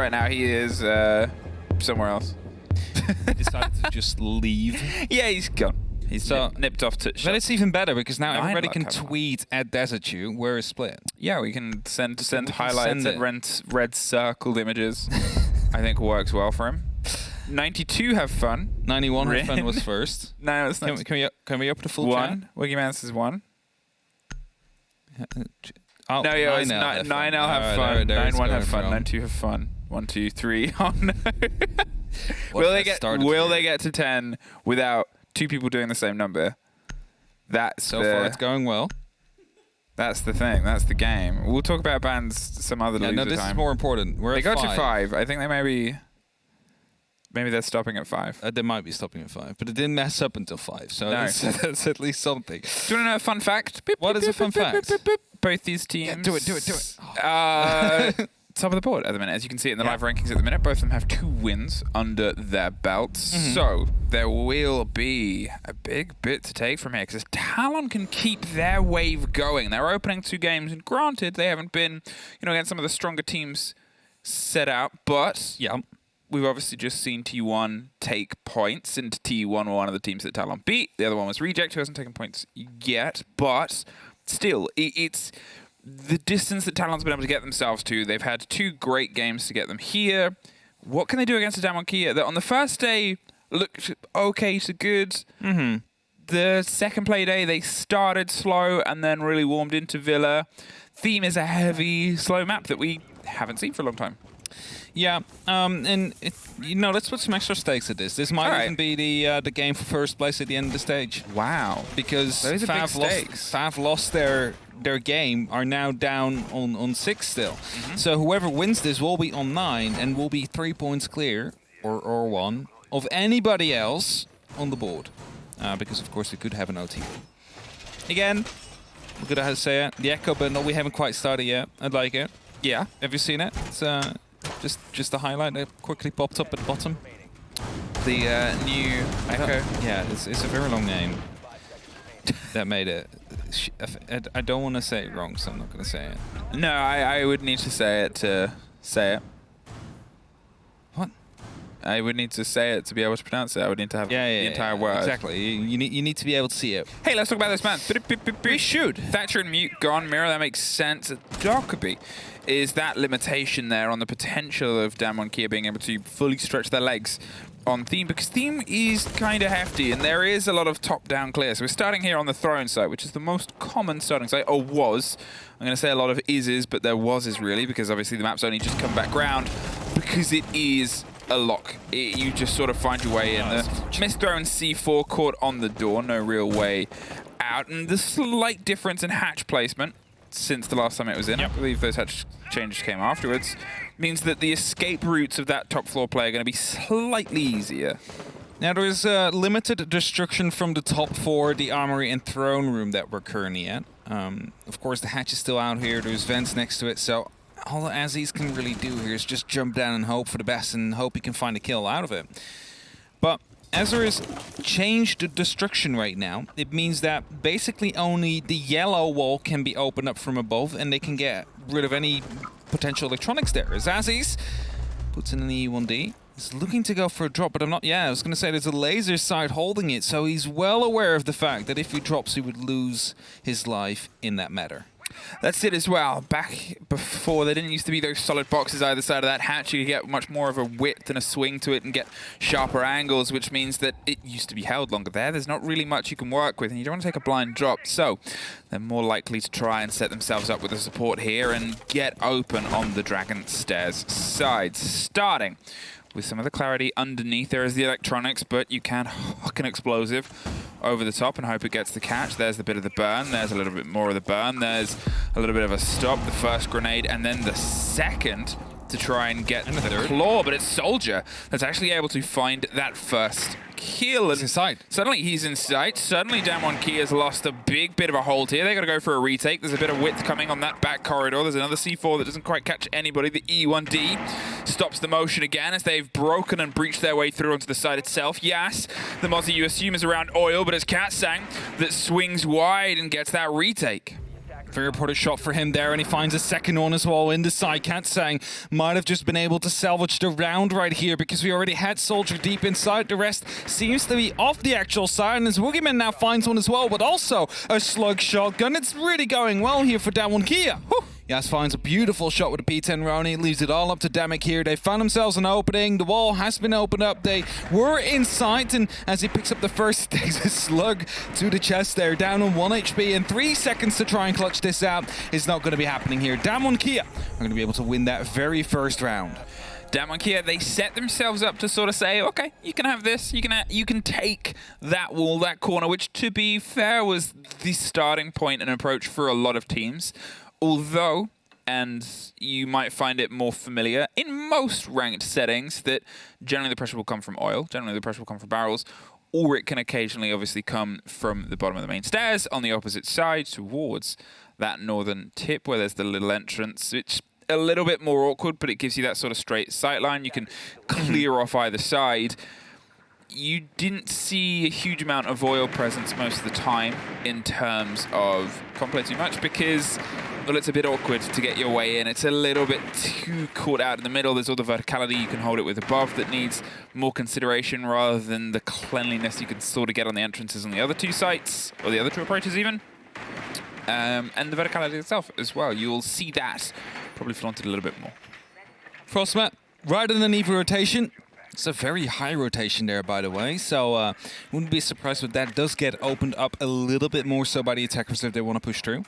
right now. He is somewhere else. He decided to just leave. Yeah, he's gone. He's nipped off to But it's even better because now 9 everybody luck can coming up. tweet at DesertU where is Split. Yeah, we can send can highlights send and red circled images. I think works well for him. 92 have fun. 91 have fun was first. No, it's not. Can we up to full One. Wiggy Mouse is one. Oh, No, yeah, it's 9L 9L have fun. There 9-1 have fun. from. 9-2 have fun. 1, 2, 3. Oh no. What Will has they get to 10 without 2 people doing the same number? That's So far it's going well. That's the thing. That's the game. We'll talk about bands some other Yeah, loser no, this time. is more important. We're They at got 5. to 5. I think they maybe they're stopping at 5. They might be stopping at 5, but it didn't mess up until 5, so No. that's at least something. Do you want to know a fun fact? Beep, What beep, is a beep, fun beep, fact? beep, beep, beep. Both these teams. Yeah, do it. Top of the board at the minute. As you can see in the live rankings at the minute, both of them have 2 wins under their belts. So there will be a big bit to take from here because Talon can keep their wave going. They're opening 2 games, and granted, they haven't been, against some of the stronger teams set out, but Yeah. we've obviously just seen T1 take points, and T1 were one of the teams that Talon beat. The other one was Reject, who hasn't taken points yet, but still, it's the distance that Talon's been able to get themselves to. They've had 2 great games to get them here. What can they do against a Damon Kia that on the first day looked okay to good? The second play day, they started slow and then really warmed into Villa. Theme is a heavy, slow map that we haven't seen for a long time. Yeah, and let's put some extra stakes at this. This might even be the game for first place at the end of the stage. Wow. Because Those are big stakes. Fav lost their game, are now down on 6 still. So whoever wins this will be on 9 and will be 3 points clear, or 1, of anybody else on the board. Because of course we could have an OT. Again, we're gonna have to say it. The echo, but no, we haven't quite started yet. I like it. Yeah. Have you seen it? It's just a highlight that quickly popped up at the bottom. The new Echo. Yeah, it's a very long name. That made it. I don't want to say it wrong, so I'm not going to say it. No, I would need to say it to say it. What? I would need to say it to be able to pronounce it. I would need to have the entire word. Exactly. You need to be able to see it. Hey, let's talk about this man. We should. Thatcher and Mute gone. Mirror, that makes sense. Dockerby is that limitation there on the potential of Damon Kia being able to fully stretch their legs on Theme, because Theme is kind of hefty and there is a lot of top-down clear. So we're starting here on the throne site, which is the most common starting site, or was. I'm going to say a lot of is, but there was really, because obviously the map's only just come back round, because it is a lock. You just sort of find your way in. The misthrown C4 caught on the door, no real way out. And the slight difference in hatch placement since the last time it was in, I believe those hatch changes came afterwards, means that the escape routes of that top floor play are going to be slightly easier. Now there is limited destruction from the top 4, the armory and throne room that we're currently at. Of course the hatch is still out here, there's vents next to it, so all Aziz can really do here is just jump down and hope for the best and hope he can find a kill out of it. But as there is changed destruction right now, it means that basically only the yellow wall can be opened up from above and they can get rid of any potential electronics there. As Aziz puts in an E1D, he's looking to go for a drop, but I was going to say there's a laser sight holding it, so he's well aware of the fact that if he drops, he would lose his life in that matter. That's it as well. Back before, there didn't used to be those solid boxes either side of that hatch. You could get much more of a width and a swing to it and get sharper angles, which means that it used to be held longer there. There's not really much you can work with, and you don't want to take a blind drop. So they're more likely to try and set themselves up with the support here and get open on the Dragon Stairs side. Starting with some of the clarity underneath. There is the electronics, but you can hook an explosive over the top and hope it gets the catch. There's the bit of the burn. There's a little bit more of the burn. There's a little bit of a stop. The first grenade and then the second to try and get the claw, but it's Soldier that's actually able to find that first kill. He's in sight. Suddenly he's in sight. Suddenly Damon Kia's lost a big bit of a hold here. They got to go for a retake. There's a bit of width coming on that back corridor. There's another C4 that doesn't quite catch anybody. The E1D stops the motion again as they've broken and breached their way through onto the site itself. Yes, the Mozzie you assume is around oil, but it's Katsang that swings wide and gets that retake. Very reported shot for him there, and he finds a second one as well in the side. Katsang might have just been able to salvage the round right here because we already had Soldier deep inside. The rest seems to be off the actual side, and as Woogieman now finds one as well, but also a slug shotgun. It's really going well here for Damwon Kia. Whew. Yas finds a beautiful shot with a P10 Roni, leaves it all up to Damek here. They found themselves an opening. The wall has been opened up. They were in sight, and as he picks up the first, takes a slug to the chest there, down on 1 HP, and 3 seconds to try and clutch this out. It's not going to be happening here. Damwon Kia are going to be able to win that very first round. Damon Kia, they set themselves up to sort of say, okay, you can have this, you can take that wall, that corner, which to be fair was the starting point and approach for a lot of teams. Although, and you might find it more familiar in most ranked settings, that generally the pressure will come from oil, generally the pressure will come from barrels, or it can occasionally obviously come from the bottom of the main stairs on the opposite side towards that northern tip where there's the little entrance, which a little bit more awkward, but it gives you that sort of straight sight line. You can clear off either side. You didn't see a huge amount of oil presence most of the time in terms of complex too much because, well, it's a bit awkward to get your way in. It's a little bit too caught out in the middle. There's all the verticality you can hold it with above that needs more consideration rather than the cleanliness you can sort of get on the entrances on the other two sites, or the other two approaches even. And the verticality itself as well. You'll see that probably flaunted a little bit more. Frostmat, right underneath rotation. It's a very high rotation there, by the way, so wouldn't be surprised if that does get opened up a little bit more so by the attackers if they want to push through.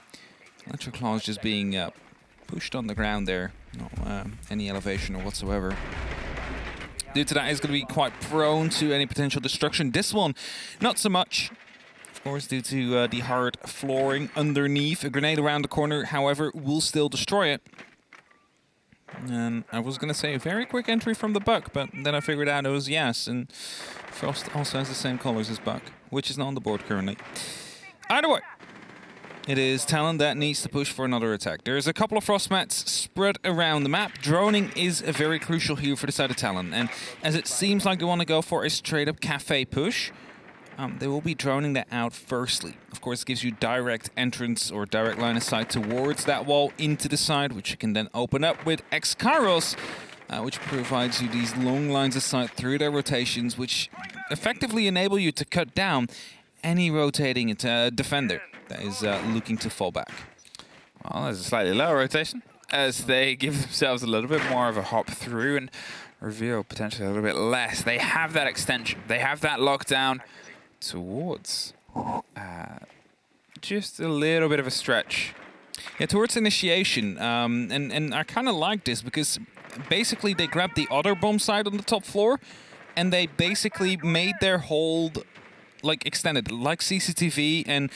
Electric Claw is just being pushed on the ground there, no any elevation or whatsoever. Due to that, it's going to be quite prone to any potential destruction. This one, not so much. Of course, due to the hard flooring underneath. A grenade around the corner, however, will still destroy it. And I was going to say a very quick entry from the Buck, but then I figured out it was Yas, and Frost also has the same colors as Buck, which is not on the board currently. Either way, it is Talon that needs to push for another attack. There's a couple of Frostmats spread around the map. Droning is a very crucial here for the side of Talon, and as it seems like they want to go for a straight-up cafe push, they will be droning that out firstly. Of course, it gives you direct entrance or direct line of sight towards that wall into the side, which you can then open up with X-Kairos, which provides you these long lines of sight through their rotations, which effectively enable you to cut down any rotating defender that is looking to fall back. Well, there's a slightly lower rotation as they give themselves a little bit more of a hop through and reveal potentially a little bit less. They have that extension. They have that lockdown towards just a little bit of a stretch. Yeah, towards initiation. And I kind of like this because basically they grabbed the other bomb site on the top floor and they basically made their hold like extended, like CCTV and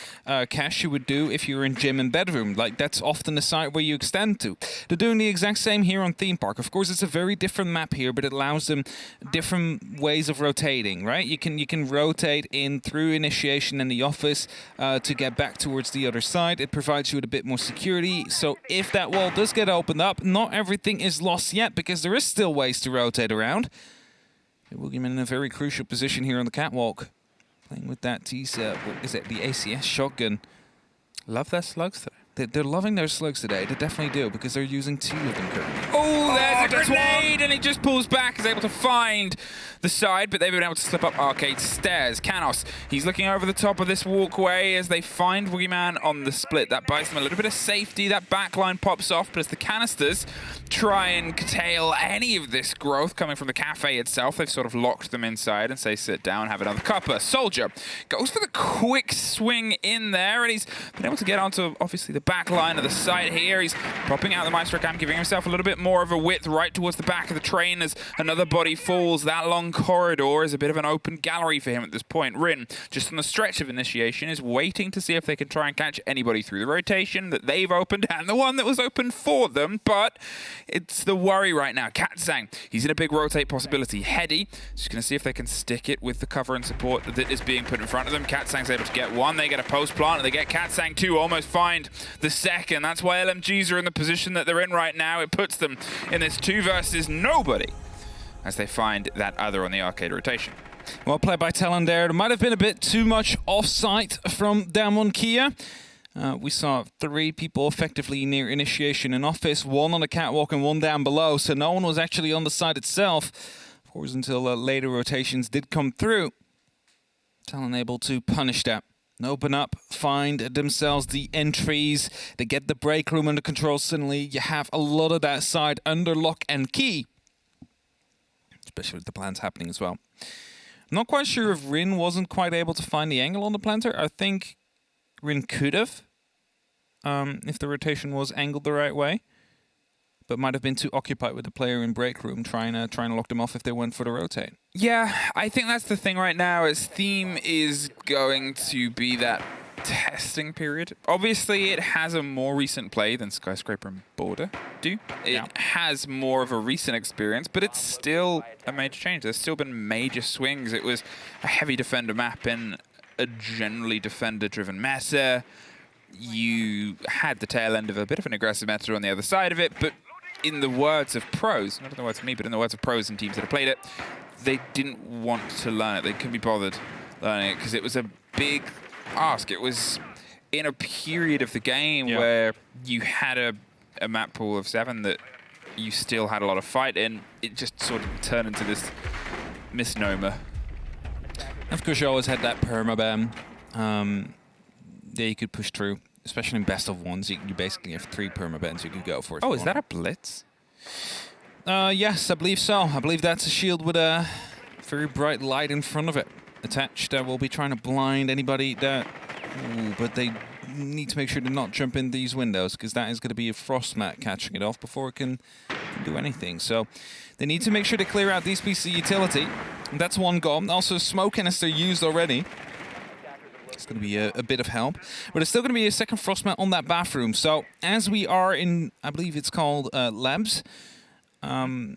cache you would do if you were in gym and bedroom. Like that's often the site where you extend to. They're doing the exact same here on Theme Park. Of course, it's a very different map here, but it allows them different ways of rotating, right? You can rotate in through initiation in the office to get back towards the other side. It provides you with a bit more security. So if that wall does get opened up, not everything is lost yet because there is still ways to rotate around. Woogieman in a very crucial position here on the catwalk. Playing with that what is it, the ACS shotgun. Love their slugs today. They're loving their slugs today. They definitely do, because they're using 2 of them currently. Oh, there's a grenade, and he just pulls back, is able to find the side, but they've been able to slip up arcade stairs. Canos, he's looking over the top of this walkway as they find Woogieman on the split. That buys them a little bit of safety. That backline pops off, but as the canisters try and curtail any of this growth coming from the cafe itself, they've sort of locked them inside and say, sit down, have another cuppa. Soldier goes for the quick swing in there, and he's been able to get onto, obviously, the back line of the site here. He's popping out the Maestro Cam, giving himself a little bit more of a width right towards the back of the train as another body falls. That long corridor is a bit of an open gallery for him at this point. Rin, just on the stretch of initiation, is waiting to see if they can try and catch anybody through the rotation that they've opened and the one that was opened for them, but it's the worry right now. Katsang, he's in a big rotate possibility. Heady, just going to see if they can stick it with the cover and support that is being put in front of them. Katsang's able to get one. They get a post plant, and they get Katsang 2, almost find the second. That's why LMGs are in the position that they're in right now. It puts them in this 2 versus nobody as they find that other on the arcade rotation. Well played by Talon there. There might have been a bit too much off-site from Damon Kia. We saw 3 people effectively near initiation in office, 1 on the catwalk and 1 down below, so no one was actually on the site itself. Of course, until later rotations did come through. Talon able to punish that. Open up, find themselves the entries. They get the break room under control suddenly. You have a lot of that side under lock and key. Especially with the plants happening as well. I'm not quite sure if Rin wasn't quite able to find the angle on the planter. I think Rin could have, if the rotation was angled the right way. But might have been too occupied with the player in break room trying to lock them off if they went for the rotate. Yeah, I think that's the thing right now. Is theme is going to be that testing period. Obviously, it has a more recent play than Skyscraper and Border do. It has more of a recent experience, but it's still a major change. There's still been major swings. It was a heavy defender map in a generally defender-driven meta. You had the tail end of a bit of an aggressive meta on the other side of it, but in the words of pros, not in the words of me, but in the words of pros and teams that have played it, they didn't want to learn it. They couldn't be bothered learning it because it was a big ask. It was in a period of the game where you had a map pool of 7 that you still had a lot of fight in. It just sort of turned into this misnomer. Of course, you always had that permaban that you could push through. Especially in best of ones, you basically have 3 permabans you could go for. Oh, is that a blitz? Yes, I believe so. I believe that's a shield with a very bright light in front of it attached that will be trying to blind anybody that... Ooh, but they need to make sure to not jump in these windows because that is going to be a frost mat catching it off before it can do anything. So they need to make sure to clear out these pieces of utility. And that's 1 goal. Also, smoke canister used already. It's going to be a bit of help, but it's still going to be a second frost mat on that bathroom. So as we are in, I believe it's called labs, they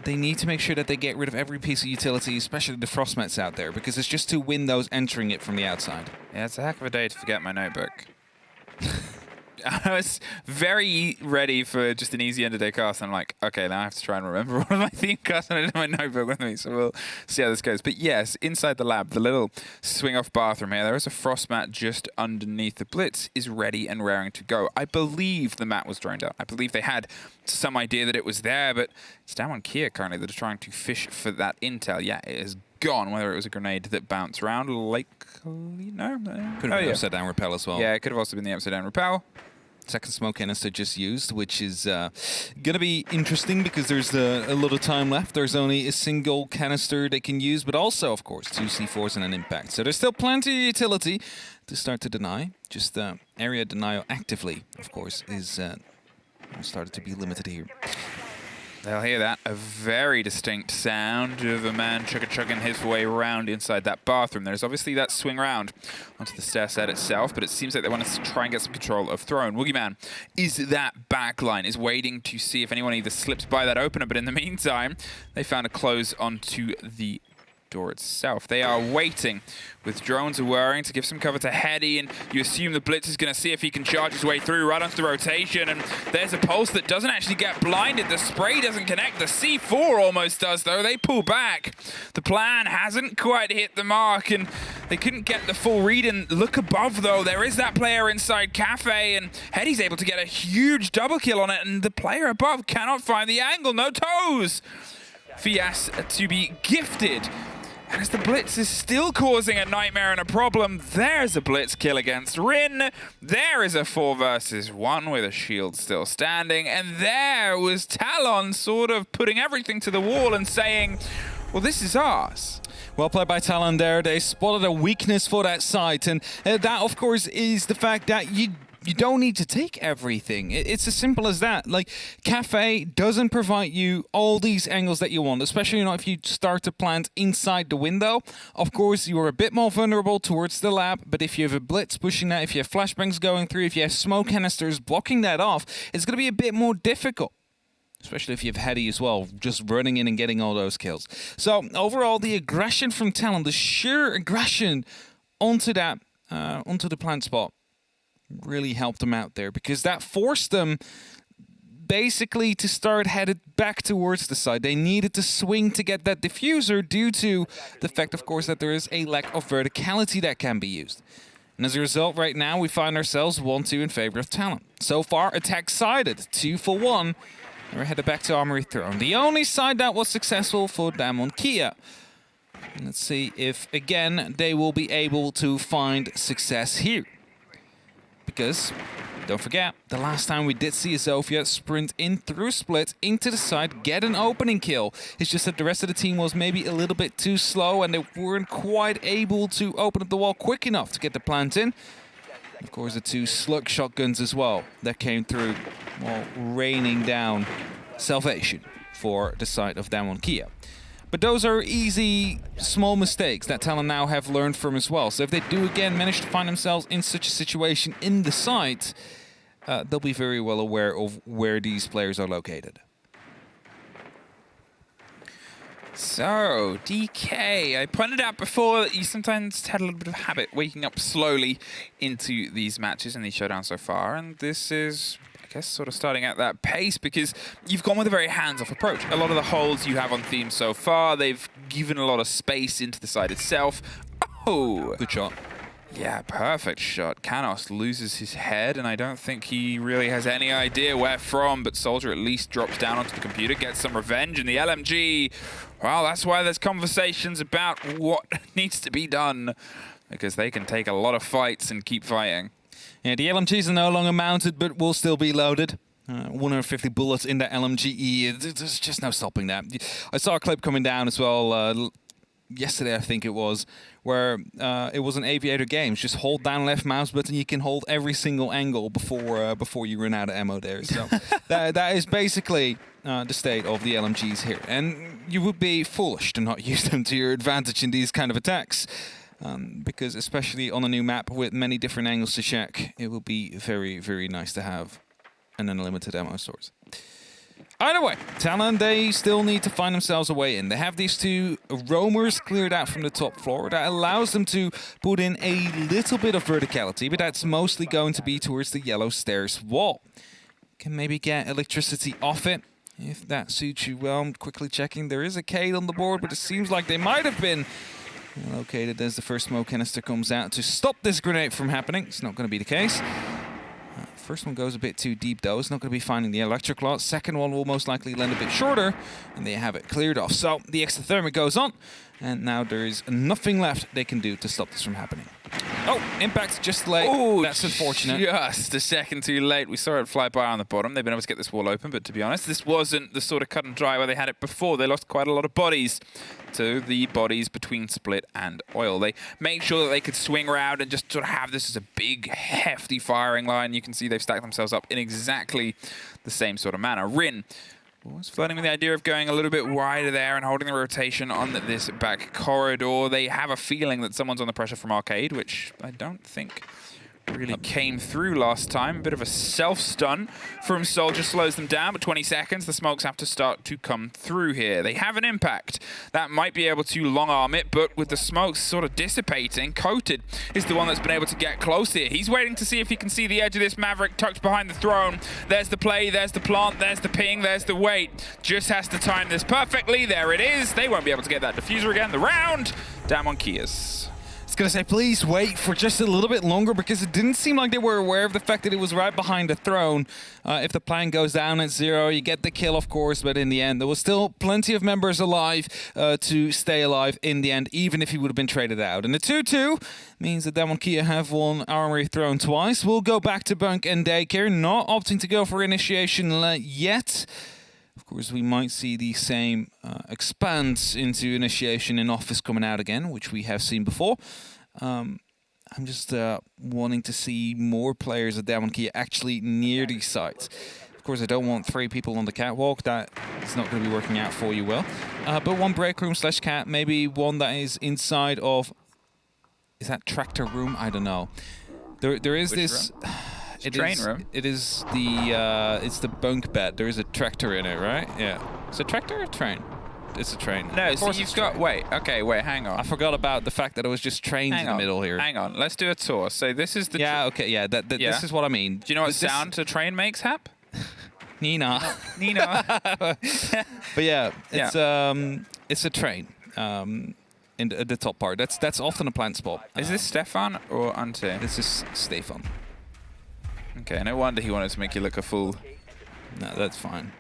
need to make sure that they get rid of every piece of utility, especially the frost mats out there, because it's just 2 windows entering it from the outside. Yeah, it's a heck of a day to forget my notebook. I was very ready for just an easy end-of-day cast, and I'm like, okay, now I have to try and remember all of my theme casts and I did my notebook with me, so we'll see how this goes. But yes, inside the lab, the little swing-off bathroom here, there is a frost mat just underneath. The blitz is ready and raring to go. I believe the mat was droned out. I believe they had some idea that it was there, but it's Damon Kia currently that are trying to fish for that intel. Yeah, it is gone, whether it was a grenade that bounced around, likely, no. Could have been upside-down repel as well. Yeah, it could have also been the upside-down repel. Second smoke canister just used, which is going to be interesting because there's a lot of time left. There's only a single canister they can use, but also, of course, 2 C4s and an impact. So there's still plenty of utility to start to deny. Just area denial actively, of course, is started to be limited here. They'll hear that, a very distinct sound of a man chugga-chugging his way around inside that bathroom. There's obviously that swing round onto the stair set itself, but it seems like they want to try and get some control of Throne. Woogieman is that backline, is waiting to see if anyone either slips by that opener, but in the meantime, they found a close onto the door itself. They are waiting with drones whirring to give some cover to Heady, and you assume the Blitz is going to see if he can charge his way through right onto the rotation, and there's a pulse that doesn't actually get blinded. The spray doesn't connect. The C4 almost does, though. They pull back. The plan hasn't quite hit the mark, and they couldn't get the full read. And look above, though. There is that player inside Cafe, and Heady's able to get a huge double kill on it, and the player above cannot find the angle. No toes. Fias to be gifted. And as the Blitz is still causing a nightmare and a problem, there's a Blitz kill against Rin. There is a 4 versus 1 with a shield still standing. And there was Talon sort of putting everything to the wall and saying, well, this is ours. Well played by Talon there. They spotted a weakness for that site. And that, of course, is the fact that you don't need to take everything. It's as simple as that. Like, Cafe doesn't provide you all these angles that you want, especially if you start to plant inside the window. Of course, you are a bit more vulnerable towards the lab, but if you have a Blitz pushing that, if you have flashbangs going through, if you have smoke canisters blocking that off, it's going to be a bit more difficult. Especially if you have Heady as well, just running in and getting all those kills. So, overall, the aggression from Talon, the sheer aggression onto that, onto the plant spot, really helped them out there, because that forced them basically to start headed back towards the side. They needed to swing to get that diffuser due to the fact, of course, that there is a lack of verticality that can be used. And as a result, right now, we find ourselves 1-2 in favor of Talon. So far, attack sided, 2 for 1. And we're headed back to Armory Throne. The only side that was successful for Damon Kia. And let's see if, again, they will be able to find success here. Because, don't forget, the last time we did see a Zofia sprint in through split into the side, get an opening kill. It's just that the rest of the team was maybe a little bit too slow and they weren't quite able to open up the wall quick enough to get the plant in. Of course, the 2 slug shotguns as well that came through while raining down salvation for the side of Damon Kia. But those are easy, small mistakes that Talon now have learned from as well. So if they do again manage to find themselves in such a situation in the site, they'll be very well aware of where these players are located. So, DK, I pointed out before that you sometimes had a little bit of habit waking up slowly into these matches and these showdowns so far, and this is, I guess, sort of starting at that pace because you've gone with a very hands-off approach. A lot of the holds you have on theme so far, they've given a lot of space into the side itself. Oh! Good shot. Yeah, perfect shot. Canos loses his head, and I don't think he really has any idea where from, but Soldier at least drops down onto the computer, gets some revenge, and the LMG, well, that's why there's conversations about what needs to be done, because they can take a lot of fights and keep fighting. Yeah, the LMGs are no longer mounted, but will still be loaded. 150 bullets in that LMG. There's just no stopping that. I saw a clip coming down as well yesterday, I think it was, where it was an Aviator Games. Just hold down left mouse button, you can hold every single angle before you run out of ammo there. So that is basically the state of the LMGs here. And you would be foolish to not use them to your advantage in these kind of attacks. Because especially on a new map with many different angles to check, it will be very, very nice to have an unlimited ammo source. Either way, Talon, they still need to find themselves a way in. They have these 2 roamers cleared out from the top floor. That allows them to put in a little bit of verticality, but that's mostly going to be towards the yellow stairs wall. Can maybe get electricity off it, if that suits you well. I'm quickly checking. There is a Cade on the board, but it seems like they might have been located as the first smoke canister comes out to stop this grenade from happening. It's not going to be the case. First one goes a bit too deep, though. It's not going to be finding the electric lot. Second one will most likely land a bit shorter, and they have it cleared off. So the exothermic goes on, and now there is nothing left they can do to stop this from happening. Oh, impact just late. Oh, that's unfortunate. Just a second too late. We saw it fly by on the bottom. They've been able to get this wall open, but to be honest, this wasn't the sort of cut and dry where they had it before. They lost quite a lot of bodies to the bodies between Split and Oil. They made sure that they could swing around and just sort of have this as a big, hefty firing line. You can see they've stacked themselves up in exactly the same sort of manner. Rin was flirting with the idea of going a little bit wider there and holding the rotation on this back corridor. They have a feeling that someone's on the pressure from Arcade, which I don't think really came through last time. A bit of a self-stun from Soldier slows them down, but 20 seconds, the smokes have to start to come through here. They have an impact. That might be able to long-arm it, but with the smokes sort of dissipating, Coated is the one that's been able to get close here. He's waiting to see if he can see the edge of this Maverick tucked behind the throne. There's the play, there's the plant, there's the ping, there's the wait. Just has to time this perfectly. There it is. They won't be able to get that diffuser again. The round, Damon Kia's. I was going to say, please wait for just a little bit longer because it didn't seem like they were aware of the fact that it was right behind the throne. If the plant goes down at 0, you get the kill, of course, but in the end, there was still plenty of members alive to stay alive in the end, even if he would have been traded out. And the 2-2 means that Damon Kia have won Armory Throne twice. We'll go back to Bunk and Daycare, not opting to go for initiation yet. Of course, we might see the same expand into initiation in Office coming out again, which we have seen before. I'm just wanting to see more players at Damon Kia actually near these sites. Of course, I don't want 3 people on the catwalk. That is not going to be working out for you well. But one break room / cat, maybe one that is inside of... Is that tractor room? I don't know. There is this... Room? Train room. It is the it's the bunk bed. There is a tractor in it, right? Yeah. Is it a tractor or a train? It's a train. No, so you've got... Wait, hang on. I forgot about the fact that it was just trains in the middle here. Hang on, let's do a tour. So this is the... Yeah, okay, yeah, this is what I mean. Do you know what sound a train makes, Hap? Nina. Nina. But yeah, it's a train. in the top part. That's often a plant spot. Is this Stefan or Ante? This is Stefan. Okay, no wonder he wanted to make you look a fool. No, that's fine.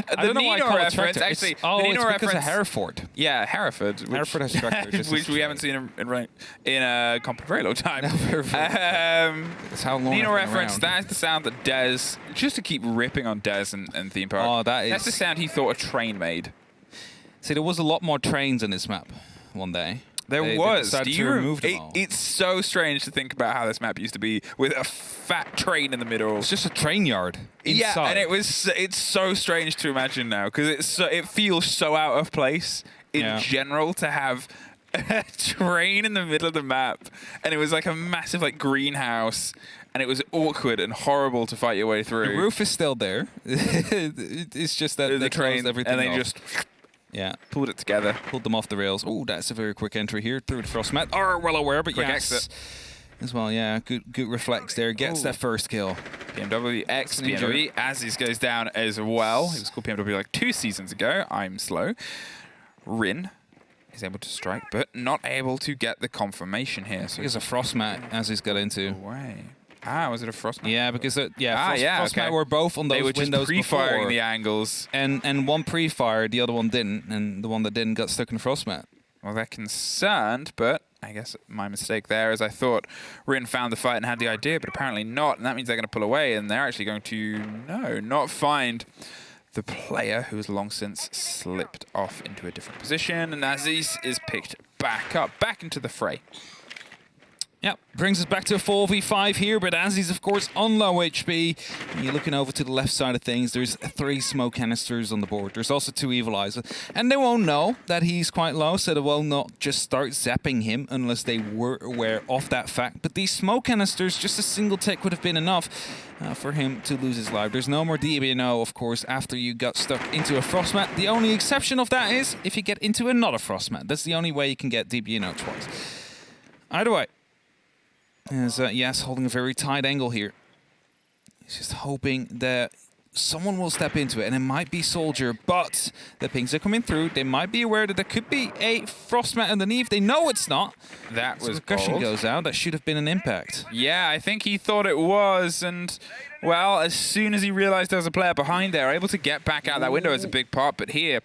The I don't know why I Nino call it reference, tractor. actually, It's, the Nino it's because reference, of Hereford. Yeah, Hereford. Hereford has tractor, just which as we haven't seen in a very long time. No, That's how long Nino I've been reference, around. that's the sound that Dez, just to keep ripping on Dez and Theme Park. Oh, that's the sound he thought a train made. See, there was a lot more trains in this map one day. There was. They decided Do to you remove them all. It's so strange to think about how this map used to be with a fat train in the middle. It's just a train yard inside. Yeah, and it's so strange to imagine now because it feels so out of place in general to have a train in the middle of the map, and it was like a massive like greenhouse, and it was awkward and horrible to fight your way through. The roof is still there. It's just that the train, everything and they off. just pulled it together. Pulled them off the rails. Oh, that's a very quick entry here through the frost mat. Oh, well aware, but Quick yes. exit. As well, yeah. Good reflex there. Gets that first kill. BMW X BMW. Aziz goes down as well. He was called BMW like 2 seasons ago. I'm slow. Rin is able to strike, but not able to get the confirmation here. So There's a frost mat as he's got into. Away. Ah, was it a frost mat? Yeah, because frost okay. mat were both on those they were just windows pre-firing before. the angles. And one pre-fired, the other one didn't, and the one that didn't got stuck in the frost mat. Well, they're concerned, but I guess my mistake there is I thought Rin found the fight and had the idea, but apparently not, and that means they're going to pull away, and they're actually going to, not find the player who has long since slipped off into a different position, and Aziz is picked back up, back into the fray. Yep, brings us back to a 4v5 here, but Aziz, of course, on low HP. And you're looking over to the left side of things. There's 3 smoke canisters on the board. There's also 2 Evil Eyes. And they won't know that he's quite low, so they will not just start zapping him unless they were aware of that fact. But these smoke canisters, just a single tick would have been enough for him to lose his life. There's no more DBNO, of course, after you got stuck into a frost mat. The only exception of that is if you get into another frost mat. That's the only way you can get DBNO twice. Either way. As Yas holding a very tight angle here. He's just hoping that someone will step into it, and it might be Soldier, but the pings are coming through. They might be aware that there could be a frost mat underneath. They know it's not. That was percussion bold. goes out. That should have been an impact. Yeah, I think he thought it was, and well, as soon as he realized there was a player behind there, able to get back out that window is a big part, but here,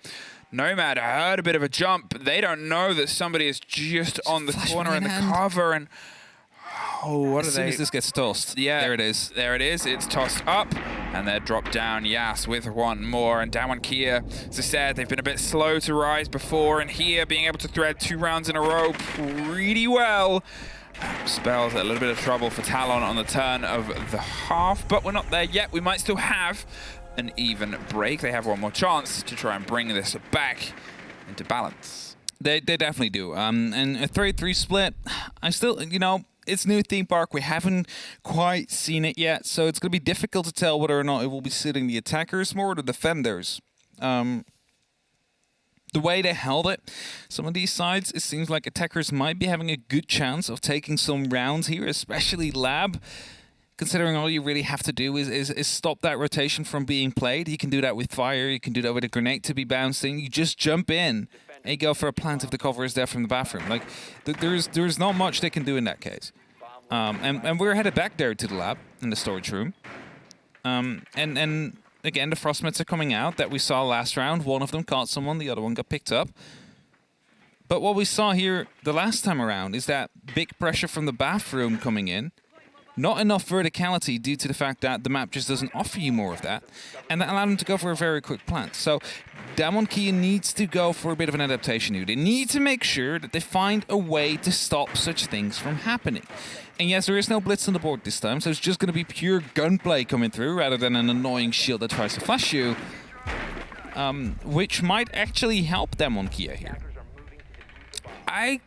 Nomad heard a bit of a jump. They don't know that somebody is just on the corner in the cover, and oh, what as soon as this gets tossed, yeah, there it is. There it is. It's tossed up, and they're dropped down. Yas with one more, and Damon Kia, as I said, they've been a bit slow to rise before, and here being able to thread 2 rounds in a row pretty well spells a little bit of trouble for Talon on the turn of the half, but we're not there yet. We might still have an even break. They have one more chance to try and bring this back into balance. They definitely do. And a 3-3 split, I still, it's new theme park. We haven't quite seen it yet, so it's going to be difficult to tell whether or not it will be suiting the attackers more or the defenders. The way they held it, some of these sides, it seems like attackers might be having a good chance of taking some rounds here, especially Lab, considering all you really have to do is stop that rotation from being played. You can do that with fire, you can do that with a grenade to be bouncing. You just jump in and you go for a plant if the cover is there from the bathroom. Like, there's not much they can do in that case. And we're headed back there to the lab in the storage room. And again, the frostmats are coming out that we saw last round. One of them caught someone, the other one got picked up. But what we saw here the last time around is that big pressure from the bathroom coming in. Not enough verticality due to the fact that the map just doesn't offer you more of that. And that allowed them to go for a very quick plant. So Damon Kia needs to go for a bit of an adaptation here. They need to make sure that they find a way to stop such things from happening. And yes, there is no blitz on the board this time, so it's just going to be pure gunplay coming through rather than an annoying shield that tries to flash you. Which might actually help Damon Kia here. I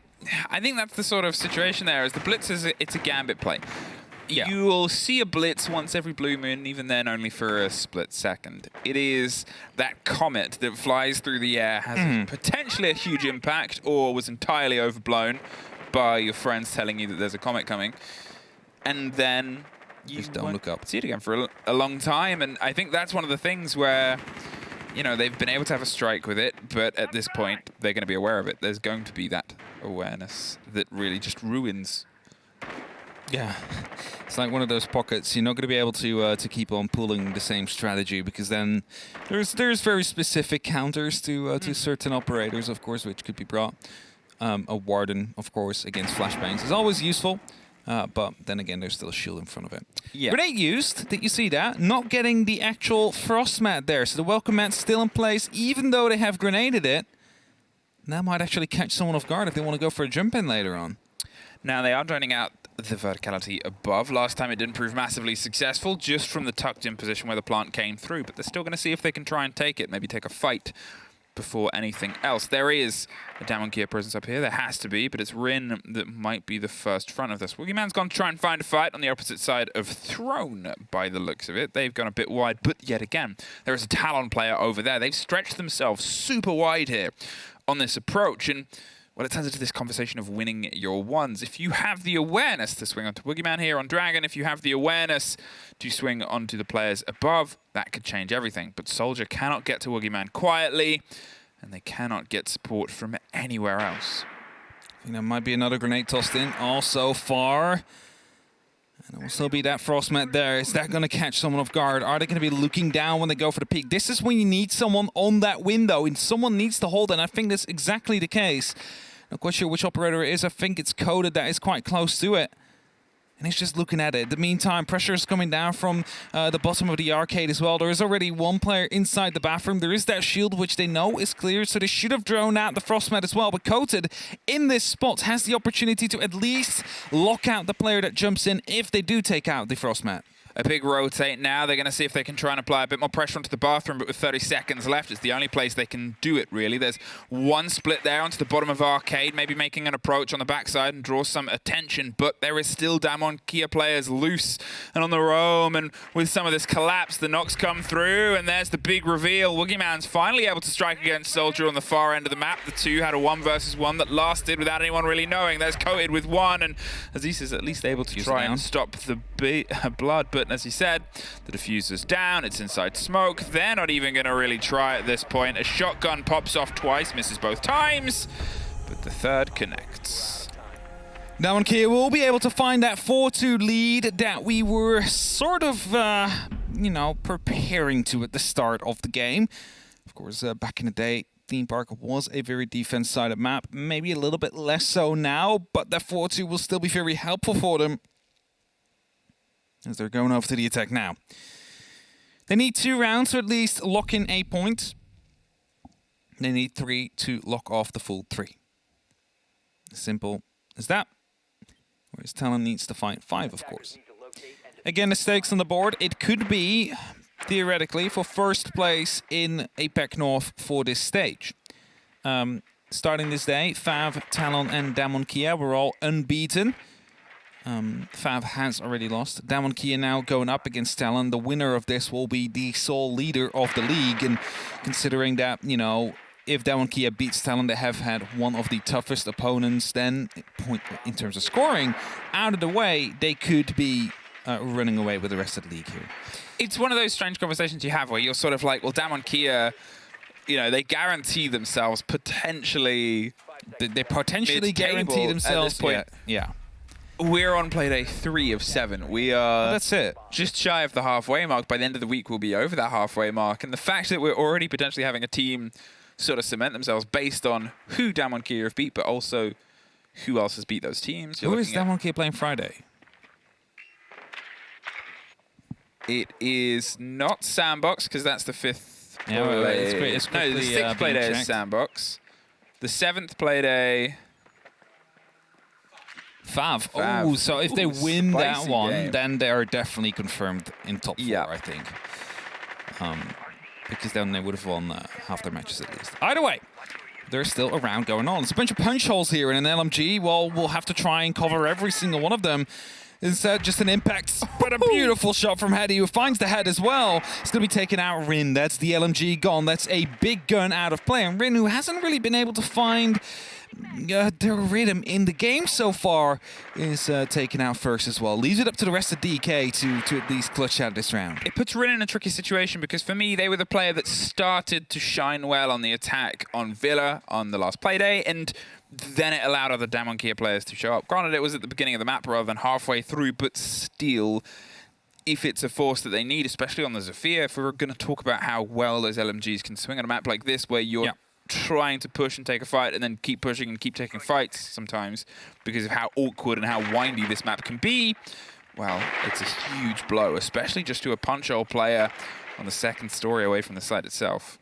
think that's the sort of situation there. Is the blitz it's a gambit play. Yeah. You will see a blitz once every blue moon, even then only for a split second. It is that comet that flies through the air, has potentially a huge impact, or was entirely overblown by your friends telling you that there's a comet coming. And then you just don't look up. See it again for a long time. And I think that's one of the things where you know, they've been able to have a strike with it, but at this point, they're going to be aware of it. There's going to be that awareness that really just ruins. Yeah, it's like one of those pockets. You're not going to be able to keep on pulling the same strategy, because then there's very specific counters to certain operators, of course, which could be brought. A Warden, of course, against flashbangs is always useful, but then again, there's still a shield in front of it. Yeah. Grenade used. Did you see that? Not getting the actual frost mat there, so the welcome mat's still in place, even though they have grenaded it. That might actually catch someone off guard if they want to go for a jump in later on. Now they are draining out the verticality above. Last time it didn't prove massively successful, just from the tucked in position where the plant came through, but they're still going to see if they can try and take it, maybe take a fight before anything else. There is a Damon Kia presence up here. There has to be, but it's Rin that might be the first front of this. Woogieman's gone to try and find a fight on the opposite side of Throne by the looks of it. They've gone a bit wide, but yet again, there is a Talon player over there. They've stretched themselves super wide here on this approach, and well, it turns into this conversation of winning your ones. If you have the awareness to swing onto Woogieman here on Dragon, if you have the awareness to swing onto the players above, that could change everything. But Soldier cannot get to Woogieman quietly, and they cannot get support from anywhere else. I think there might be another grenade tossed in, all so far. And it will still be that frost mat there. Is that going to catch someone off guard? Are they going to be looking down when they go for the peek? This is when you need someone on that window, and someone needs to hold it, and I think that's exactly the case. Not quite sure which operator it is. I think it's Coded that is quite close to it. And he's just looking at it. In the meantime, pressure is coming down from the bottom of the arcade as well. There is already one player inside the bathroom. There is that shield, which they know is clear, so they should have drawn out the Frostmat as well. But Coated, in this spot, has the opportunity to at least lock out the player that jumps in if they do take out the Frostmat. A big rotate now. They're going to see if they can try and apply a bit more pressure onto the bathroom, but with 30 seconds left, it's the only place they can do it, really. There's one split there onto the bottom of arcade, maybe making an approach on the backside and draw some attention, but there is still Damon Kia players loose and on the roam, and with some of this collapse, the knocks come through, and there's the big reveal. Woogieman's finally able to strike against Soldier on the far end of the map. The two had a 1 versus 1 that lasted without anyone really knowing. There's Coated with one, and Aziz is at least able to try and stop the blood, but as he said, the diffuser's down, it's inside smoke. They're not even going to really try at this point. A shotgun pops off twice, misses both times, but the third connects. Damon Kia will be able to find that 4-2 lead that we were sort of, you know, preparing to at the start of the game. Of course, back in the day, Theme Park was a very defense-sided map. Maybe a little bit less so now, but that 4-2 will still be very helpful for them, as they're going over to the attack now. They need 2 rounds to at least lock in a point. They need 3 to lock off the full 3. Simple as that. Whereas Talon needs to find 5, of course. Again, the stakes on the board. It could be, theoretically, for first place in APAC North for this stage. Starting this day, Fav, Talon, and Damon Kia were all unbeaten. Fav has already lost. Damon Kia now going up against Talon. The winner of this will be the sole leader of the league. And considering that, you know, if Damon Kia beats Talon, they have had one of the toughest opponents, then in terms of scoring, out of the way, they could be running away with the rest of the league here. It's one of those strange conversations you have where you're sort of like, well, Damon Kia, you know, they guarantee themselves potentially... They potentially guarantee themselves... At this point. Yeah. We're on Playday 3 of 7. We are that's it. Just shy of the halfway mark. By the end of the week, we'll be over that halfway mark. And the fact that we're already potentially having a team sort of cement themselves based on who Damon Kia have beat, but also who else has beat those teams. Who is Damon Kia playing Friday? It is not Sandbox, because that's the 5th. Yeah, it's no, the 6th Playday is Sandbox. The 7th Playday... Fav. Oh, so if they win that one, game. then they are definitely confirmed in top 4, I think. Because then they would have won half their matches at least. Either way, there's still a round going on. There's a bunch of punch holes here in an LMG. Well, we'll have to try and cover every single one of them. Instead, just an impact, but a beautiful shot from Hedy, who finds the head as well. It's going to be taken out Rin. That's the LMG gone. That's a big gun out of play. And Rin, who hasn't really been able to find their rhythm in the game so far is taken out first as well. Leaves it up to the rest of DK to at least clutch out this round. It puts Rin in a tricky situation because for me, they were the player that started to shine well on the attack on Villa on the last Playday, and then it allowed other Damon Kia players to show up. Granted, it was at the beginning of the map rather than halfway through, but still, if it's a force that they need, especially on the Zofia, if we're going to talk about how well those LMGs can swing on a map like this where you're trying to push and take a fight and then keep pushing and keep taking fights sometimes because of how awkward and how windy this map can be, well, it's a huge blow, especially just to a punch-hole player on the second story away from the site itself.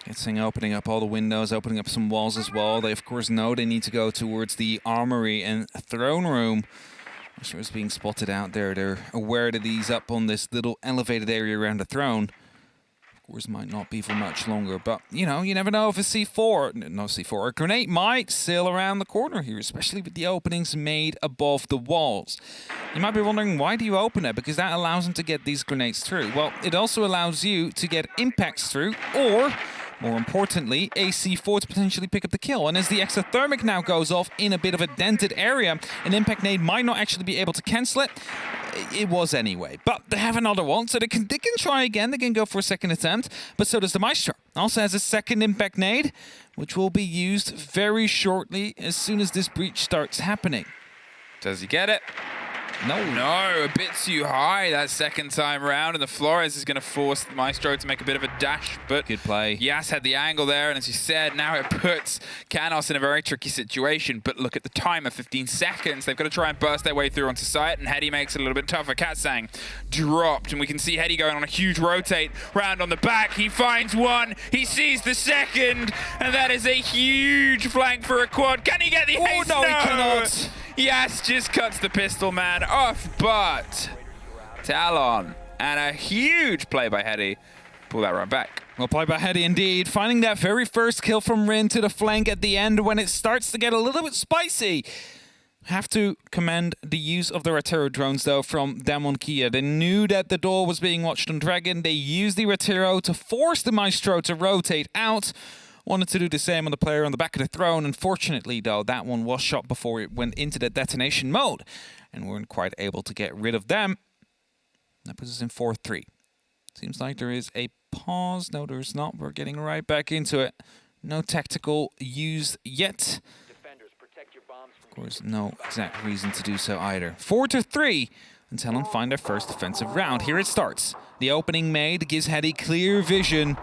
It's opening up all the windows, opening up some walls as well. They, of course, know they need to go towards the armory and throne room. Sure is being spotted out there. They're aware that he's up on this little elevated area around the throne. Of course, might not be for much longer, but, you know, you never know if a C4, a grenade might sail around the corner here, especially with the openings made above the walls. You might be wondering, why do you open it? Because that allows them to get these grenades through. Well, it also allows you to get impacts through, or, more importantly, a C4 to potentially pick up the kill. And as the exothermic now goes off in a bit of a dented area, an impact nade might not actually be able to cancel it. It was anyway, but they have another one, so they can try again. They can go for a second attempt, but so does the Maestro. Also has a second impact nade, which will be used very shortly as soon as this breach starts happening. Does he get it? No, a bit too high that second time around, and the Flores is going to force the Maestro to make a bit of a dash, but good play. Yas had the angle there, and as you said, now it puts Canos in a very tricky situation, but look at the timer, 15 seconds. They've got to try and burst their way through onto site, and Hedy makes it a little bit tougher. Katsang dropped, and we can see Hedy going on a huge rotate round on the back. He finds one, he sees the second, and that is a huge flank for a quad. Can he get the ace? No, he cannot. Yes, just cuts the pistol man off, but Talon and a huge play by Hedy. Pull that right back. Well played by Hedy indeed, finding that very first kill from Rin to the flank at the end when it starts to get a little bit spicy. Have to commend the use of the Ratero drones though from Damon Kia. They knew that the door was being watched on Dragon. They used the Ratero to force the Maestro to rotate out. Wanted to do the same on the player on the back of the throne. Unfortunately, though, that one was shot before it went into the detonation mode and weren't quite able to get rid of them. That puts us in 4-3. Seems like there is a pause. No, there's not. We're getting right back into it. No tactical used yet. Of course, no exact reason to do so either. 4-3. And Talon find their first defensive round. Here it starts. The opening made gives Hedy clear vision.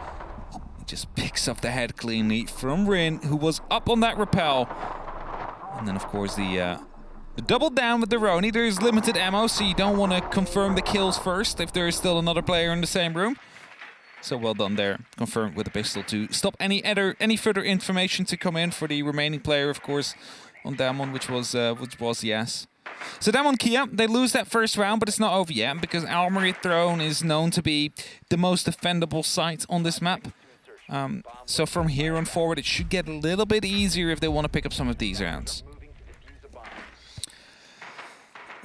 Just picks up the head cleanly from Rin, who was up on that rappel. And then, of course, the double down with the Roni. There's limited ammo, so you don't want to confirm the kills first if there is still another player in the same room. So well done there. Confirmed with the pistol to stop any further information to come in for the remaining player, of course, on Damon, which was yes. So Damon Kia, they lose that first round, but it's not over yet because Armory Throne is known to be the most defendable site on this map. So from here on forward, it should get a little bit easier if they want to pick up some of these rounds.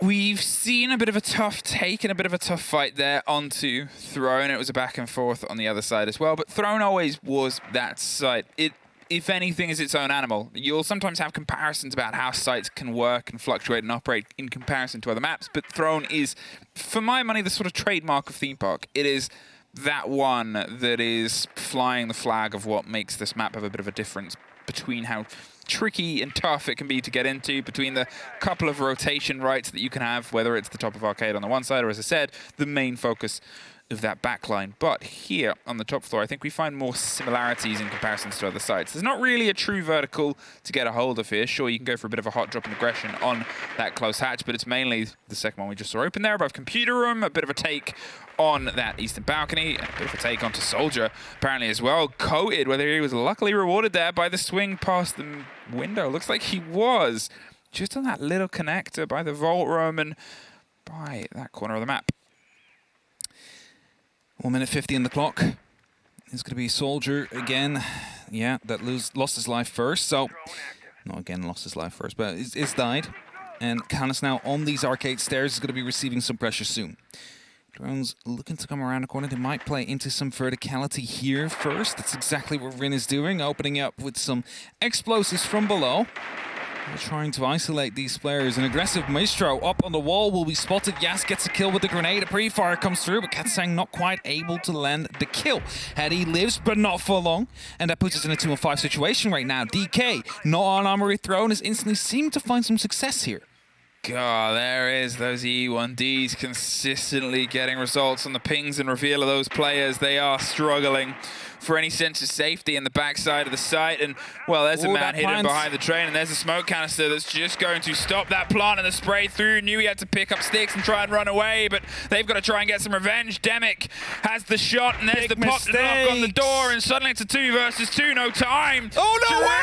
We've seen a bit of a tough take and a bit of a tough fight there onto Throne. It was a back and forth on the other side as well, but Throne always was that site. It, if anything, is its own animal. You'll sometimes have comparisons about how sites can work and fluctuate and operate in comparison to other maps, but Throne is, for my money, the sort of trademark of Theme Park. It is that one that is flying the flag of what makes this map have a bit of a difference between how tricky and tough it can be to get into, between the couple of rotation rights that you can have, whether it's the top of arcade on the one side or, as I said, the main focus of that backline. But here on the top floor, I think we find more similarities in comparisons to other sites. There's not really a true vertical to get a hold of here. Sure, you can go for a bit of a hot drop in aggression on that close hatch, but it's mainly the second one we just saw open there above computer room, a bit of a take on that eastern balcony, and a bit of a take onto Soldier, apparently as well. Coated, whether he was luckily rewarded there by the swing past the window. Looks like he was, just on that little connector by the vault room and by that corner of the map. 1 minute 50 on the clock. It's going to be Soldier again. Yeah, that lost his life first. So, not again lost his life first, but it's died. And Canis now on these arcade stairs is going to be receiving some pressure soon. Drones looking to come around the corner. They might play into some verticality here first. That's exactly what Rin is doing, opening up with some explosives from below. They're trying to isolate these players. An aggressive Maestro up on the wall will be spotted. Yas gets a kill with the grenade. A pre-fire comes through, but Katsang not quite able to land the kill. Hedy lives, but not for long. And that puts us in a 2-on-5 situation right now. DK, not on Armory Throne, has instantly seemed to find some success here. God, there is those E1Ds consistently getting results on the pings and reveal of those players. They are struggling for any sense of safety in the backside of the site. And, well, there's a man hidden behind the train, and there's a smoke canister that's just going to stop that plant and the spray through. Knew he had to pick up sticks and try and run away, but they've got to try and get some revenge. Demic has the shot, and there's the pop to knock on the door, and suddenly it's a 2 versus 2. No time. Oh, no way!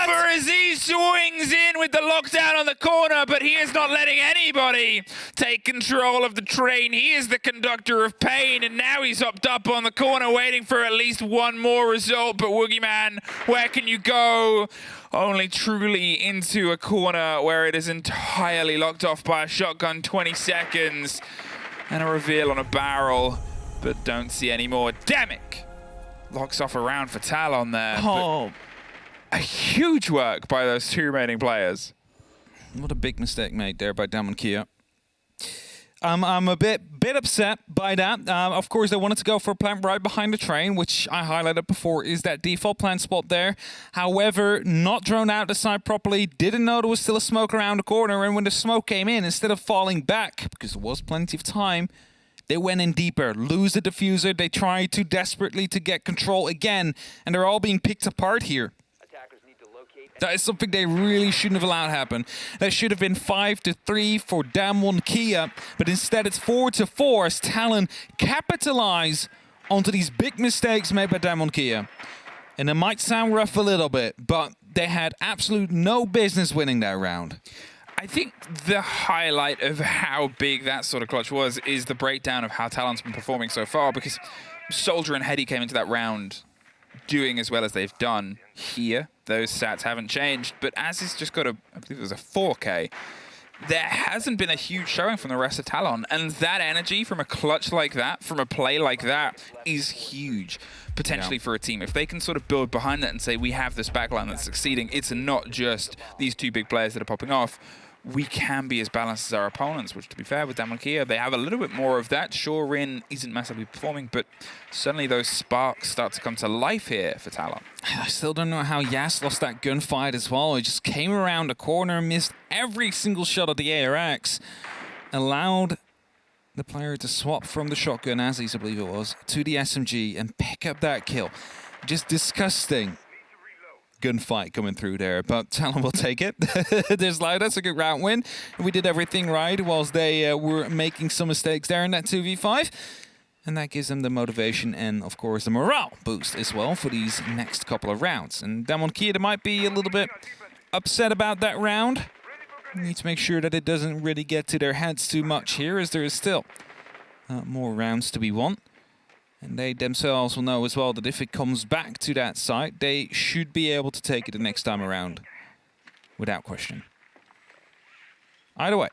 For as he swings in with the lockdown on the corner, but he is not letting anybody take control of the train. He is the conductor of pain, and now he's hopped up on the corner waiting for at least one more result. But Woogieman, where can you go? Only truly into a corner where it is entirely locked off by a shotgun. 20 seconds and a reveal on a barrel, but don't see any more. Demic locks off a round for Talon there. Oh. A huge work by those 2 remaining players. What a big mistake made there by Damon Kia. I'm a bit upset by that. Of course, they wanted to go for a plant right behind the train, which I highlighted before is that default plant spot there. However, not drone out the side properly, didn't know there was still a smoke around the corner, and when the smoke came in, instead of falling back, because there was plenty of time, they went in deeper, lose the diffuser, they tried to desperately to get control again, and they're all being picked apart here. That is something they really shouldn't have allowed happen. That should have been 5-3 for Damon Kia, but instead it's 4-4 as Talon capitalize onto these big mistakes made by Damon Kia. And it might sound rough a little bit, but they had absolute no business winning that round. I think the highlight of how big that sort of clutch was is the breakdown of how Talon's been performing so far, because Soldier and Hedy came into that round doing as well as they've done here. Those stats haven't changed, but as he's just got a, I believe it was a 4K, there hasn't been a huge showing from the rest of Talon, and that energy from a clutch like that, from a play like that, is huge, potentially for a team. If they can sort of build behind that and say, we have this backline that's succeeding, it's not just these 2 big players that are popping off, we can be as balanced as our opponents, which, to be fair, with Damon Kia, they have a little bit more of that. Sure, Rin isn't massively performing, but suddenly those sparks start to come to life here for Talon. I still don't know how Yas lost that gunfight as well. He just came around the corner, missed every single shot of the ARX, allowed the player to swap from the shotgun, as I believe it was, to the SMG and pick up that kill. Just disgusting gunfight coming through there, but Talon will take it. There's Loud, that's a good round win. We did everything right whilst they were making some mistakes there in that 2v5. And that gives them the motivation and, of course, the morale boost as well for these next couple of rounds. And Damon Kia might be a little bit upset about that round. Need to make sure that it doesn't really get to their heads too much here, as there is still more rounds to be won. And they themselves will know as well that if it comes back to that site, they should be able to take it the next time around, without question. Either way,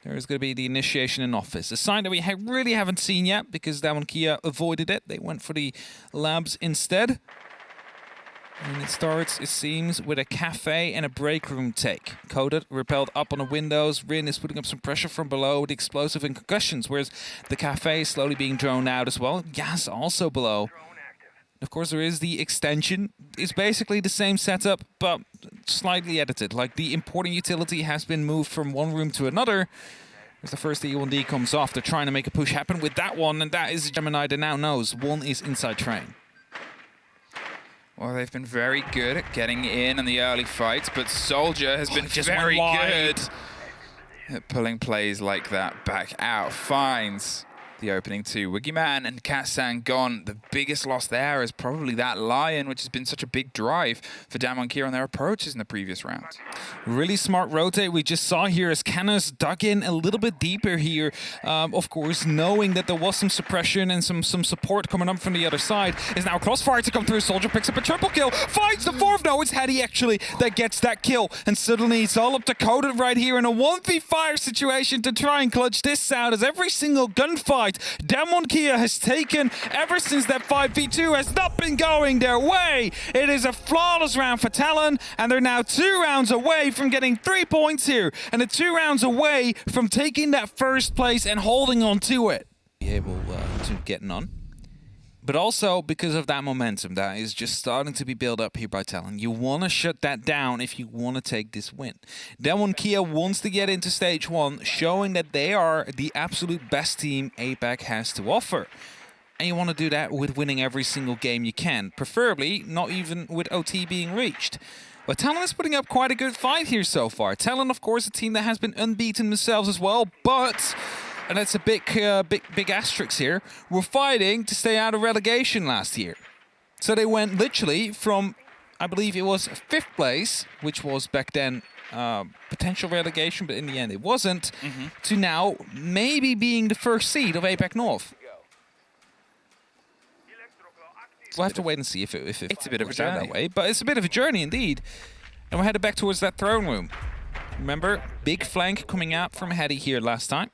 there is going to be the initiation in office, a site that we really haven't seen yet because Damon Kia avoided it. They went for the labs instead. And it starts, it seems, with a cafe and a break room take. Coded, repelled up on the windows. Rin is putting up some pressure from below with the explosive and concussions, whereas the cafe is slowly being droned out as well. Gas also below. Of course, there is the extension. It's basically the same setup, but slightly edited. Like, the importing utility has been moved from one room to another. As the first E1D comes off, they're trying to make a push happen with that one, and that is Gemini that now knows one is inside train. Well, they've been very good at getting in the early fights, but Soldier has been very good at pulling plays like that back out. Finds the opening two. Wiggieman and Katsang gone. The biggest loss there is probably that Lion, which has been such a big drive for Damon Kia on their approaches in the previous rounds. Really smart rotate we just saw here as Canas dug in a little bit deeper here. Of course, knowing that there was some suppression and some support coming up from the other side. Is now crossfire to come through. Soldier picks up a triple kill. Finds the fourth. No, it's Hedy actually that gets that kill. And suddenly it's all up to Coded right here in a 1v5 situation to try and clutch this out as every single gunfight Damon Kia has taken ever since that 5v2 has not been going their way. It is a flawless round for Talon, and they're now 2 rounds away from getting 3 points here, and they're 2 rounds away from taking that first place and holding on to it. Be able to get none. But also because of that momentum that is just starting to be built up here by Talon. You want to shut that down if you want to take this win. Damon Kia wants to get into stage 1, showing that they are the absolute best team APAC has to offer. And you want to do that with winning every single game you can. Preferably not even with OT being reached. But Talon is putting up quite a good fight here so far. Talon, of course, a team that has been unbeaten themselves as well, but... and that's a big asterisk here. We're fighting to stay out of relegation last year. So they went literally from, I believe it was 5th place, which was back then potential relegation, but in the end it wasn't, to now maybe being the first seed of APAC North. We'll have to wait and see if it's a bit of a journey that way, but it's a bit of a journey indeed. And we're headed back towards that throne room. Remember, big flank coming out from Hedy here last time.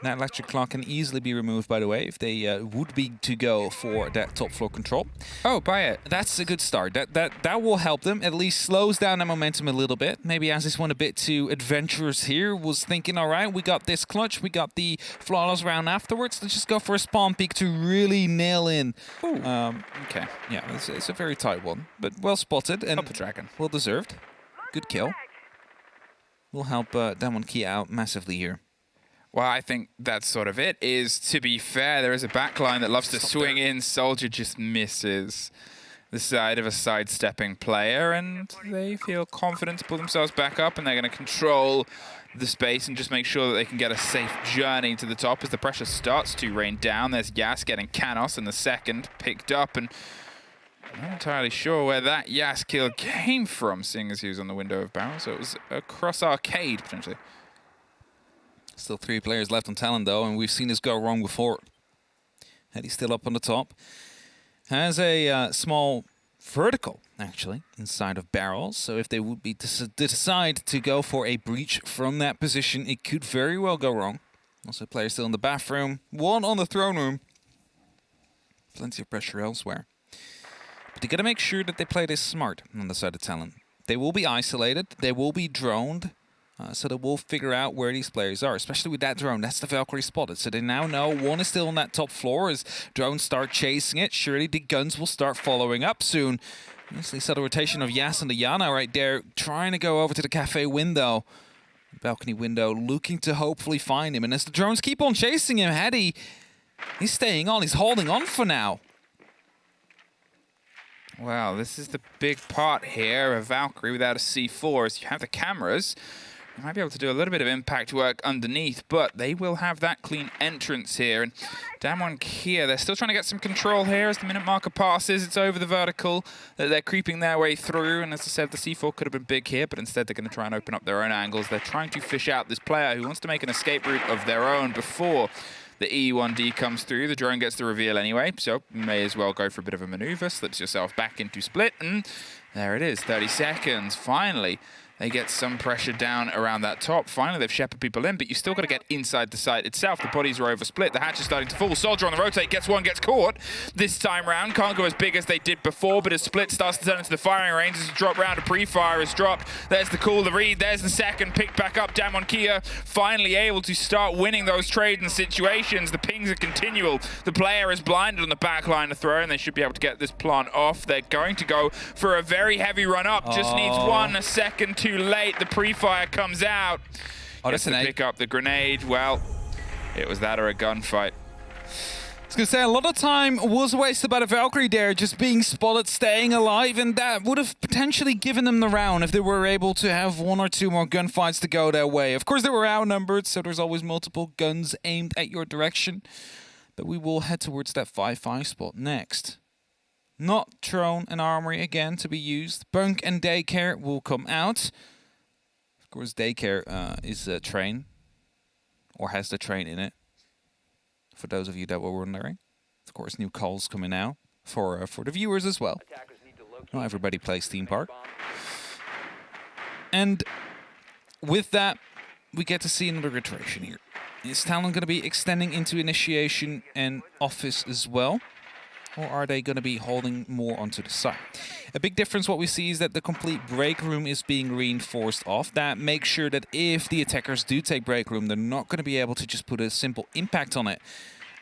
That electric clock can easily be removed, by the way, if they would be to go for that top floor control. Oh, buy it. That's a good start. That will help them. At least slows down that momentum a little bit. Maybe as this one a bit too adventurous here, was thinking, all right, we got this clutch, we got the flawless round afterwards. Let's just go for a spawn peek to really nail in. Okay. Yeah, it's a very tight one, but well spotted and Help the dragon. well deserved. Good kill. Will help Damon Kia out massively here. Well, I think that's sort of it. To be fair, there is a backline that loves to swing in. Soldier just misses the side of a sidestepping player, and they feel confident to pull themselves back up, and they're going to control the space and just make sure that they can get a safe journey to the top as the pressure starts to rain down. There's Yas getting Canos in the second, picked up, and I'm not entirely sure where that Yas kill came from, seeing as he was on the window of barrel, so it was across arcade, potentially. Still 3 players left on Talon, though, and we've seen this go wrong before. Hedy's still up on the top. Has a small vertical, actually, inside of barrels. So if they would be to decide to go for a breach from that position, it could very well go wrong. Also, players still in the bathroom. 1 on the throne room. Plenty of pressure elsewhere. But they got to make sure that they play this smart on the side of Talon. They will be isolated. They will be droned. So they will figure out where these players are, especially with that drone. That's the Valkyrie spotted. So they now know 1 is still on that top floor. As drones start chasing it, surely the guns will start following up soon. Nicely subtle rotation of Yas and the Yana right there, trying to go over to the cafe window. Balcony window, looking to hopefully find him. And as the drones keep on chasing him, Hedy, he's staying on. He's holding on for now. Wow, this is the big part here of Valkyrie without a C4. As you have the cameras, you might be able to do a little bit of impact work underneath, but they will have that clean entrance here. And Damon Kia, they're still trying to get some control here as the minute marker passes. It's over the vertical that they're creeping their way through. And as I said, the C4 could have been big here, but instead they're going to try and open up their own angles. They're trying to fish out this player who wants to make an escape route of their own before the E1D comes through. The drone gets the reveal anyway, so you may as well go for a bit of a maneuver. Slips yourself back into split, and there it is, 30 seconds. Finally, they get some pressure down around that top. Finally, they've shepherded people in, but you still got to get inside the site itself. The bodies are over split. The hatch is starting to fall. Soldier on the rotate, gets one, gets caught. This time round, can't go as big as they did before, but as split starts to turn into the firing range, as a drop round, a pre-fire is dropped. There's the call, the read. There's the second, picked back up. Damon Kia finally able to start winning those trades and situations. The pings are continual. The player is blinded on the back line of throw, and they should be able to get this plant off. They're going to go for a very heavy run up. Just needs 1 second too late. The pre-fire comes out. Oh, that's an pick up the grenade. Well, it was that or a gunfight. was going to say, a lot of time was wasted by the Valkyrie there, just being spotted, staying alive, and that would have potentially given them the round if they were able to have 1 or 2 more gunfights to go their way. Of course, they were outnumbered, so there's always multiple guns aimed at your direction. But we will head towards that 5-5 spot next. Not Throne and Armory again to be used. Bunk and Daycare will come out. Of course, Daycare is a train, or has the train in it. For those of you that were wondering, of course, new calls coming out for the viewers as well. Not everybody plays Theme Park. And with that, we get to see another iteration here. Is Talon going to be extending into Initiation and Office as well? Or are they going to be holding more onto the side? A big difference what we see is that the complete break room is being reinforced off. That makes sure that if the attackers do take break room, they're not going to be able to just put a simple impact on it.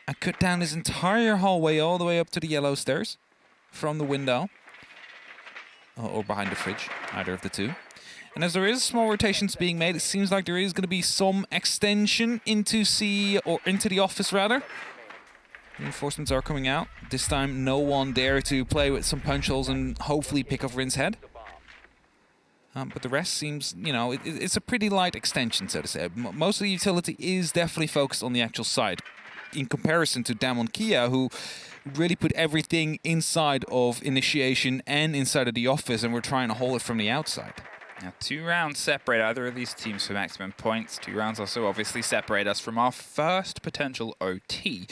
I cut down this entire hallway all the way up to the yellow stairs from the window. Or behind the fridge, either of the two. And as there is small rotations being made, it seems like there is going to be some extension into C, or into the office rather. Reinforcements are coming out. This time, no one dare to play with some punch holes and hopefully pick off Rin's head. But the rest seems, you know, it's a pretty light extension, so to say. Most of the utility is definitely focused on the actual side, in comparison to Damon Kia, who really put everything inside of Initiation and inside of the office, and we're trying to hold it from the outside. Now, 2 rounds separate either of these teams for maximum points. 2 rounds also obviously separate us from our first potential OT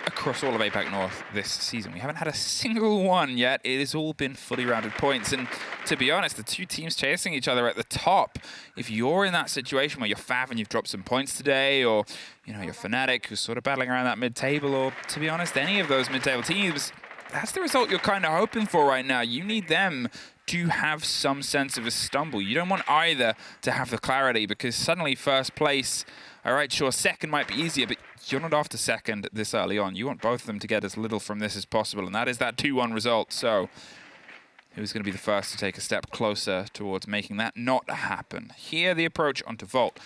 across all of APAC North this season. We haven't had a single one yet. It has all been fully rounded points. And to be honest, the 2 teams chasing each other at the top, if you're in that situation where you're Fav and you've dropped some points today, or you know, you're Fnatic who's sort of battling around that mid-table, or to be honest, any of those mid-table teams, that's the result you're kind of hoping for right now. You need them to have some sense of a stumble. You don't want either to have the clarity, because suddenly first place, all right, sure, second might be easier, but you're not after second this early on. You want both of them to get as little from this as possible, and that is that 2-1 result. So who's going to be the first to take a step closer towards making that not happen? Here, the approach onto Vault.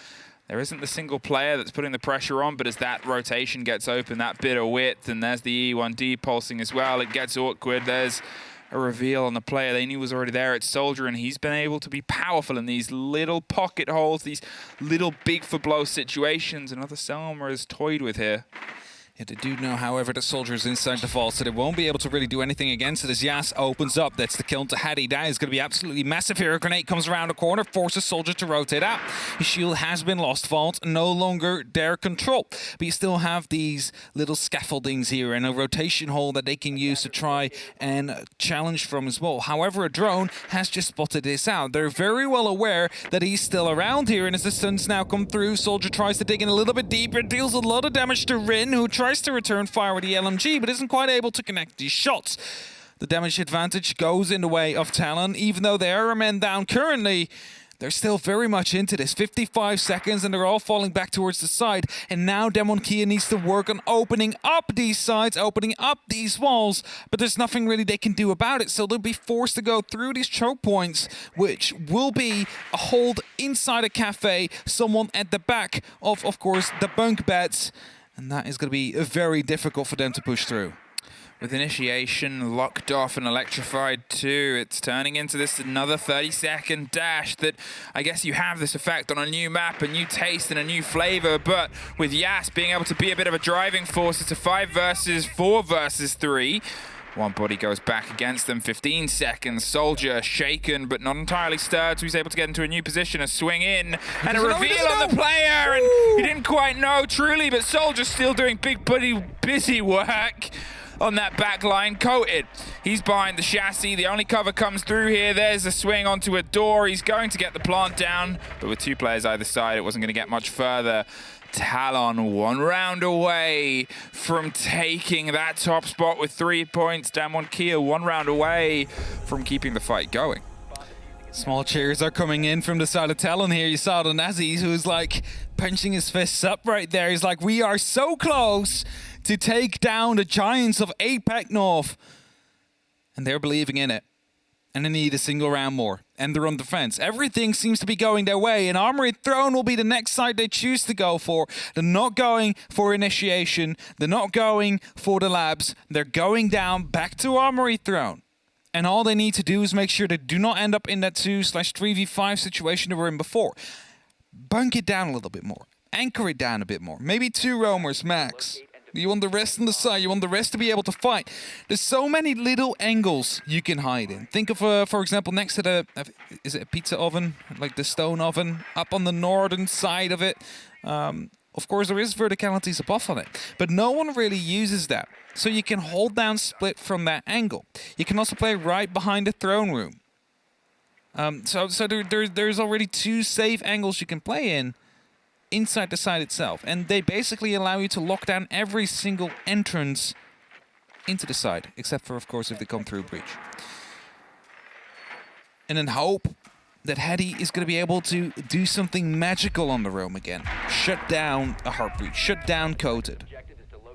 There isn't the single player that's putting the pressure on, but as that rotation gets open, that bit of width, and there's the E1D pulsing as well, it gets awkward. There's a reveal on the player they knew was already there. It's Soldier, and he's been able to be powerful in these little pocket holes, these little big for blow situations. Another Selma is toyed with here. Yeah, they do know, however, that Soldier is inside the vault, so they won't be able to really do anything against it as Yas opens up. That's the kill to Hattie. That is going to be absolutely massive here. A grenade comes around the corner, forces Soldier to rotate out. His shield has been lost. Vault no longer their control. But you still have these little scaffoldings here and a rotation hole that they can use to try and challenge from as well. However, a drone has just spotted this out. They're very well aware that he's still around here, and as the stuns now come through, Soldier tries to dig in a little bit deeper, deals a lot of damage to Rin, who tries to return fire with the LMG, but isn't quite able to connect these shots. The damage advantage goes in the way of Talon. Even though they are a man down currently, they're still very much into this. 55 seconds, and they're all falling back towards the side. And now Damon Kia needs to work on opening up these sides, opening up these walls. But there's nothing really they can do about it, so they'll be forced to go through these choke points, which will be a hold inside a cafe, someone at the back of course, the bunk beds. And that is going to be very difficult for them to push through. With Initiation locked off and electrified too, it's turning into this another 30-second dash that I guess you have this effect on a new map, a new taste and a new flavor, but with Yas being able to be a bit of a driving force, it's a 5 versus 4 versus 3. One body goes back against them, 15 seconds. Soldier shaken, but not entirely stirred, so he's able to get into a new position, a swing in, and a reveal on the player, and he didn't quite know truly, but Soldier's still doing big buddy busy work on that back line. Coated, he's behind the chassis, the only cover comes through here. There's a swing onto a door, he's going to get the plant down, but with 2 players either side, it wasn't going to get much further. Talon 1 round away from taking that top spot with 3 points. Damon Kia 1 round away from keeping the fight going. Small cheers are coming in from the side of Talon here. You saw the Nazis, who's like punching his fists up right there. He's like, we are so close to take down the giants of APAC North. And they're believing in it. And they need a single round more. And they're on defense. Everything seems to be going their way. And Armory Throne will be the next site they choose to go for. They're not going for initiation. They're not going for the labs. They're going down back to Armory Throne. And all they need to do is make sure they do not end up in that 2/3v5 situation they were in before. Bunk it down a little bit more. Anchor it down a bit more. Maybe 2 roamers max. You want the rest on the side. You want the rest to be able to fight. There's so many little angles you can hide in. Think of, for example, next to the... is it a pizza oven? Like the stone oven? Up on the northern side of it. Of course, there is verticalities above on it. But no one really uses that. So you can hold down split from that angle. You can also play right behind the throne room. So there's already 2 safe angles you can play in inside the site itself, and they basically allow you to lock down every single entrance into the site, except for, of course, if they come through breach. And then hope that Hedy is going to be able to do something magical on the roam again. Shut down a heart breach, shut down Coated.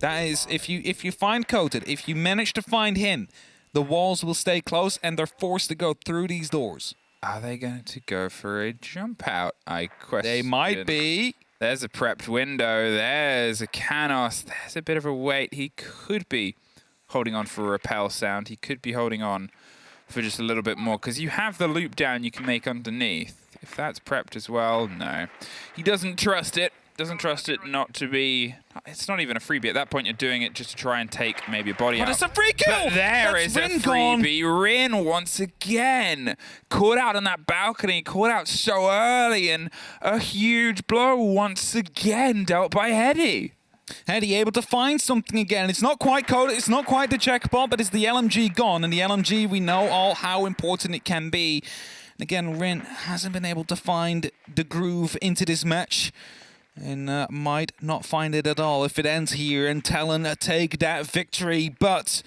That is, if you find Coated, if you manage to find him, the walls will stay close and they're forced to go through these doors. Are they going to go for a jump out? I question. They might be. There's a prepped window. There's a Canos. There's a bit of a wait. He could be holding on for a repel sound. He could be holding on for just a little bit more, because you have the loop down you can make underneath. If that's prepped as well, no. He doesn't trust it. Doesn't trust it not to be... It's not even a freebie. At that point, you're doing it just to try and take maybe a body out. But it's a free kill! But there is a freebie. Rin, once again, caught out on that balcony, caught out so early, and a huge blow once again dealt by Hedy. Hedy able to find something again. It's not quite coded, it's not quite the checkbot, but it's the LMG gone. And the LMG, we know all how important it can be. And again, Rin hasn't been able to find the groove into this match. And might not find it at all if it ends here and Talon take that victory. But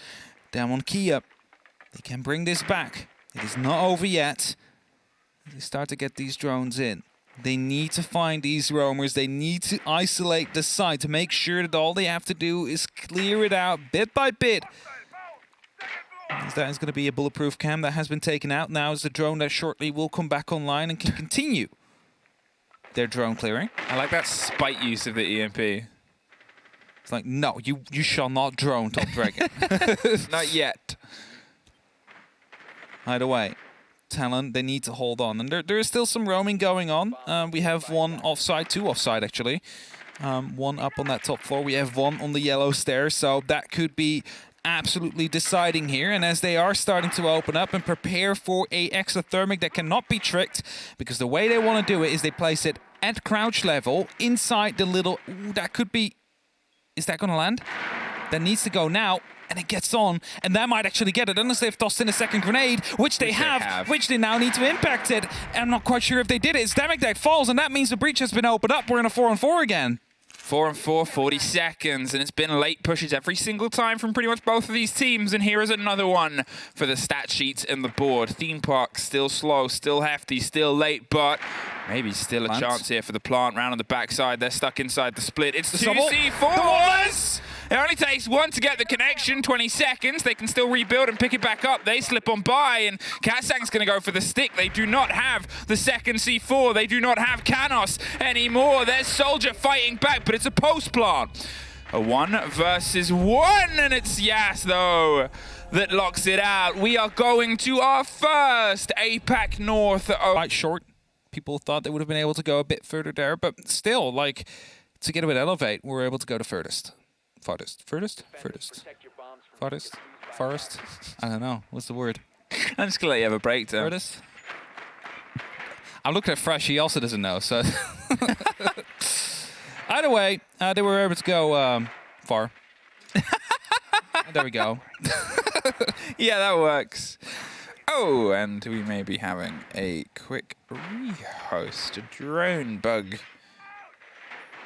Damon Kia, they can bring this back. It is not over yet. They start to get these drones in. They need to find these roamers. They need to isolate the site to make sure that all they have to do is clear it out bit by bit. As that is going to be a bulletproof cam that has been taken out. Now is the drone that shortly will come back online and can continue their drone clearing. I like that spite use of the EMP. It's like, no, you shall not drone Top Dragon. Not yet. Either way, Talon, they need to hold on. And there is still some roaming going on. We have 1 offside, 2 offside actually. 1 up on that top floor. We have 1 on the yellow stairs. So that could be absolutely deciding here. And as they are starting to open up and prepare for a exothermic that cannot be tricked, because the way they want to do it is they place it at crouch level inside the little... Ooh, that could be... Is that going to land? That needs to go now. And it gets on, and that might actually get it, unless they've tossed in a second grenade, which they have, which they now need to impact it. And I'm not quite sure if they did it. It's Damage that falls, and that means the breach has been opened up. We're in a 4-on-4 again. 4-on-4, 40 seconds, and it's been late pushes every single time from pretty much both of these teams, and here is another one for the stat sheets and the board. Theme Park still slow, still hefty, still late, but maybe still a chance here for the plant round on the backside. They're stuck inside the split. It's the 2C4s! It only takes 1 to get the connection, 20 seconds. They can still rebuild and pick it back up. They slip on by, and Katsang's going to go for the stick. They do not have the second C4. They do not have Canos anymore. There's Soldier fighting back, but it's a post plant. A 1 versus 1, and it's Yas, though, that locks it out. We are going to our first APAC North. Quite short. People thought they would have been able to go a bit further there, but still, like, to get a bit elevate, we're able to go to furthest. Farthest. Furthest? Furthest. Farthest? Forest? I don't know. What's the word? I'm just going to let you have a breakdown. Furthest? I'm looking at Fresh. He also doesn't know, so... Either way, they were able to go far. There we go. Yeah, that works. Oh, and we may be having a quick rehost, a drone bug.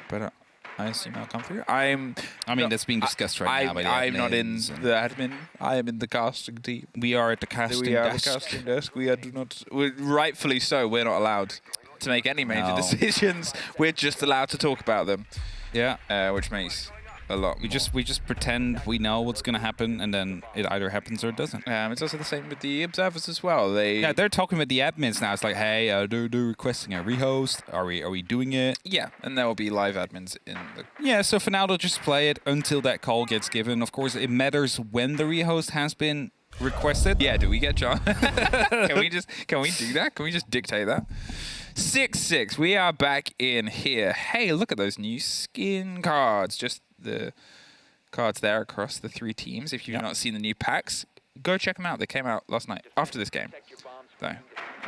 But I assume I'll come through. I mean, that's being discussed right now by the admins. I'm not in the admin. I am in the casting team. We are at the casting desk. We are at the casting desk. We are rightfully so. We're not allowed to make any major decisions. We're just allowed to talk about them. Yeah. Which makes a lot We more. just pretend we know what's going to happen, and then it either happens or it doesn't. It's also the same with the observers as well. They're talking with the admins now. It's like, hey, they're requesting a rehost. Are we doing it? Yeah, and there will be live admins in the... Yeah, so for now they'll just play it until that call gets given. Of course, it matters when the rehost has been requested. Yeah, do we get John? Can we do that? Can we just dictate that? 6-6. We are back in here. Hey, look at those new skin cards. Just the cards there across the 3 teams. If you've not seen the new packs, go check them out. They came out last night after this game. So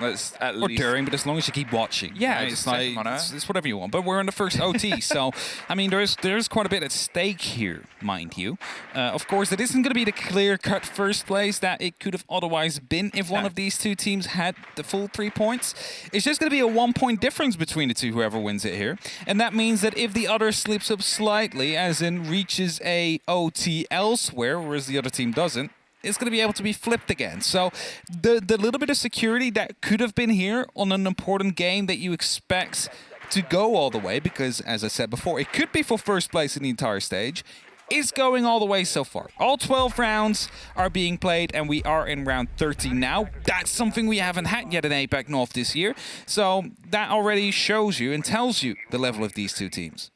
let's at Or least... during, but as long as you keep watching. Yeah, right? just it's check them on it's whatever you want. But we're in the first OT, so I mean, there's quite a bit at stake here, mind you. Of course, it isn't going to be the clear-cut first place that it could have otherwise been if one of these 2 teams had the full 3 points. It's just going to be a 1-point difference between the 2, whoever wins it here, and that means that if the other slips up slightly, as in reaches a OT elsewhere, whereas the other team doesn't, it's going to be able to be flipped again. So the little bit of security that could have been here on an important game that you expect to go all the way, because, as I said before, it could be for first place in the entire stage, is going all the way so far. All 12 rounds are being played, and we are in round 13 now. That's something we haven't had yet in APAC North this year. So that already shows you and tells you the level of these 2 teams.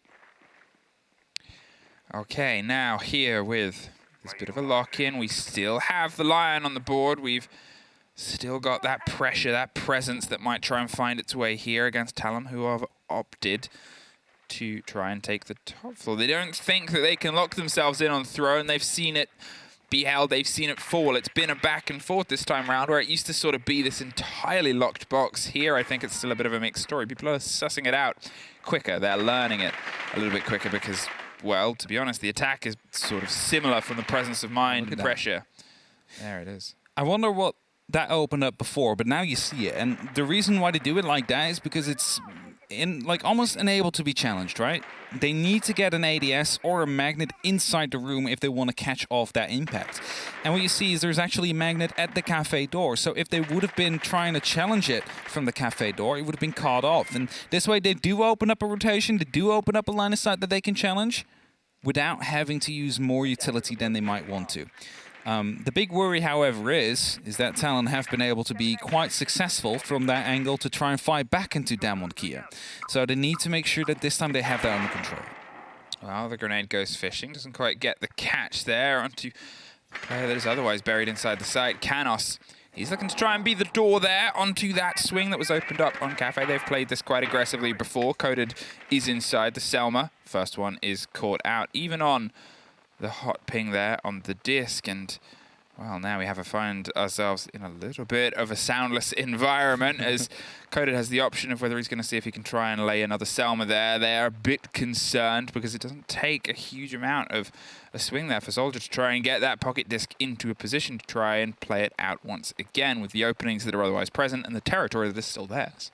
Okay, now here with this bit of a lock-in, we still have the Lion on the board. We've still got that pressure, that presence that might try and find its way here against Talon, who have opted to try and take the top floor. They don't think that they can lock themselves in on throne. They've seen it be held, they've seen it fall. It's been a back and forth this time around, where it used to sort of be this entirely locked box. Here, I think it's still a bit of a mixed story. People are sussing it out quicker. They're learning it a little bit quicker because, well, to be honest, the attack is sort of similar from the presence of mind pressure. There it is. I wonder what that opened up before, but now you see it. And the reason why they do it like that is because it's almost unable to be challenged, right? They need to get an ADS or a magnet inside the room if they want to catch off that impact. And what you see is there's actually a magnet at the cafe door. So if they would have been trying to challenge it from the cafe door, it would have been caught off. And this way they do open up a rotation, they do open up a line of sight that they can challenge without having to use more utility than they might want to. The big worry, however, is that Talon have been able to be quite successful from that angle to try and fight back into Damon Kia. So they need to make sure that this time they have that under control. Well, the grenade goes fishing. Doesn't quite get the catch there onto a player that is otherwise buried inside the site. Canos, he's looking to try and be the door there onto that swing that was opened up on Cafe. They've played this quite aggressively before. Coded is inside the Selma. First one is caught out, even on the hot ping there on the disc, and well, now we have to find ourselves in a little bit of a soundless environment as Coded has the option of whether he's going to see if he can try and lay another Selma there. They are a bit concerned because it doesn't take a huge amount of a swing there for Soldier to try and get that pocket disc into a position to try and play it out once again with the openings that are otherwise present and the territory that is still theirs.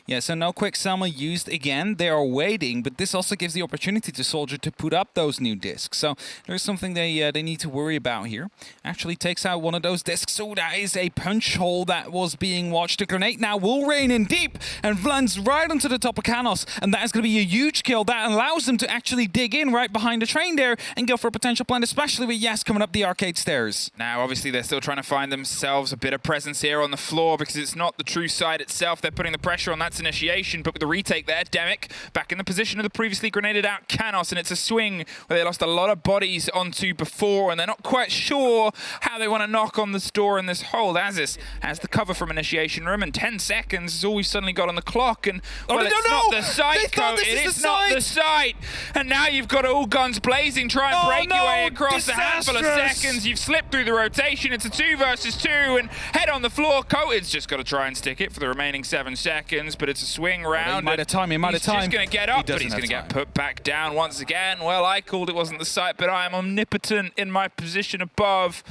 Yeah, so no quick Selma used again. They are waiting, but this also gives the opportunity to Soldier to put up those new discs. So there's something they need to worry about here. Actually takes out one of those discs. So that is a punch hole that was being watched. The grenade now will rain in deep and lands right onto the top of Canos. And that is going to be a huge kill. That allows them to actually dig in right behind the train there and go for a potential plant, especially with Yas coming up the arcade stairs. Now, obviously, they're still trying to find themselves a bit of presence here on the floor because it's not the true side itself. They're putting the pressure on. That's initiation, but with the retake there, Demic back in the position of the previously grenaded out Canos, and it's a swing where they lost a lot of bodies onto before, and they're not quite sure how they want to knock on this door in this hold. Aziz has the cover from initiation room, and 10 seconds is all we've suddenly got on the clock, and well, it's not the site, Code. It is not the site, and now you've got all guns blazing, try and break your way across a handful of seconds. You've slipped through the rotation. It's a 2 versus 2, and head on the floor. Coded's just got to try and stick it for the remaining 7 seconds, but it's a swing round. He might have time. He's just going to get up, but he's going to get put back down once again. Well, I called it wasn't the site, but I am omnipotent in my position above.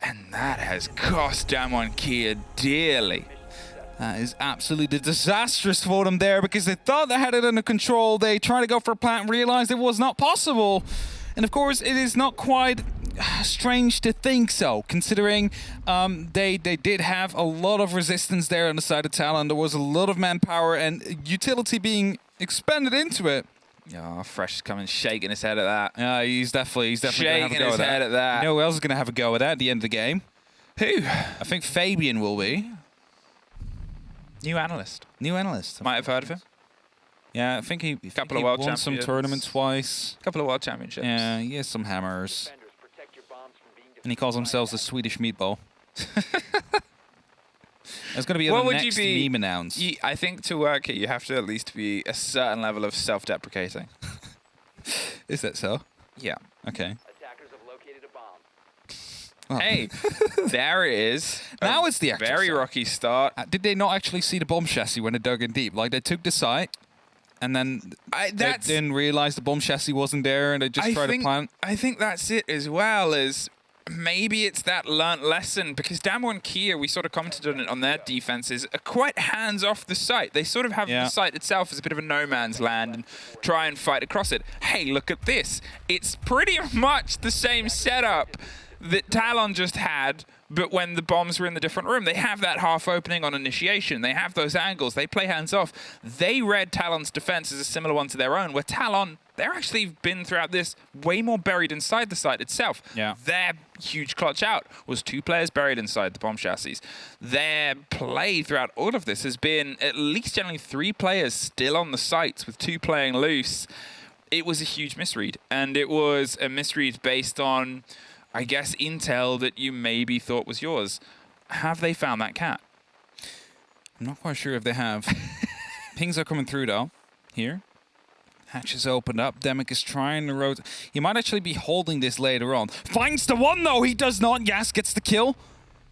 And that has cost Damon Kia dearly. That is absolutely disastrous for them there because they thought they had it under control. They tried to go for a plant and realized it was not possible. And of course, it is not quite strange to think so, considering they did have a lot of resistance there on the side of Talon. There was a lot of manpower and utility being expended into it. Oh, Fresh is coming, shaking his head at that. He's definitely going to have a Shaking go his at that. head at that. You know who else is going to have a go at that at the end of the game? Who? I think Fabian will be. New analyst. New analyst. Might have heard of him. Yeah, I think he Couple of world won some champions. tournaments twice. Couple of world championships. Yeah, he has some hammers. And he calls himself the Swedish meatball. There's going to be a next meme announced. I think to work here, you have to at least be a certain level of self-deprecating. Is that so? Yeah. Okay. Attackers have located a bomb. Oh. Hey, there it is. Now it's the actual very site. rocky start. Did they not actually see the bomb chassis when they dug in deep? Like, they took the site, and then they didn't realize the bomb chassis wasn't there, and they just tried to plant. I think that's it as well, is maybe it's that learnt lesson, because Damwon Kia, we sort of commented on it on their defenses, are quite hands off the site. They sort of have the site itself as a bit of a no man's land and try and fight across it. Hey, look at this. It's pretty much the same setup that Talon just had, but when the bombs were in the different room. They have that half opening on initiation. They have those angles. They play hands off. They read Talon's defense as a similar one to their own, where Talon, they're actually been throughout this way more buried inside the site itself. Yeah. Their huge clutch out was 2 players buried inside the bomb chassis. Their play throughout all of this has been at least generally 3 players still on the sites with 2 playing loose. It was a huge misread, and it was a misread based on, I guess, intel that you maybe thought was yours. Have they found that cat? I'm not quite sure if they have. Pings are coming through, though. Here. Hatch is opened up. Demic is trying to rotate. He might actually be holding this later on. Finds the one, though. He does not. Yas gets the kill.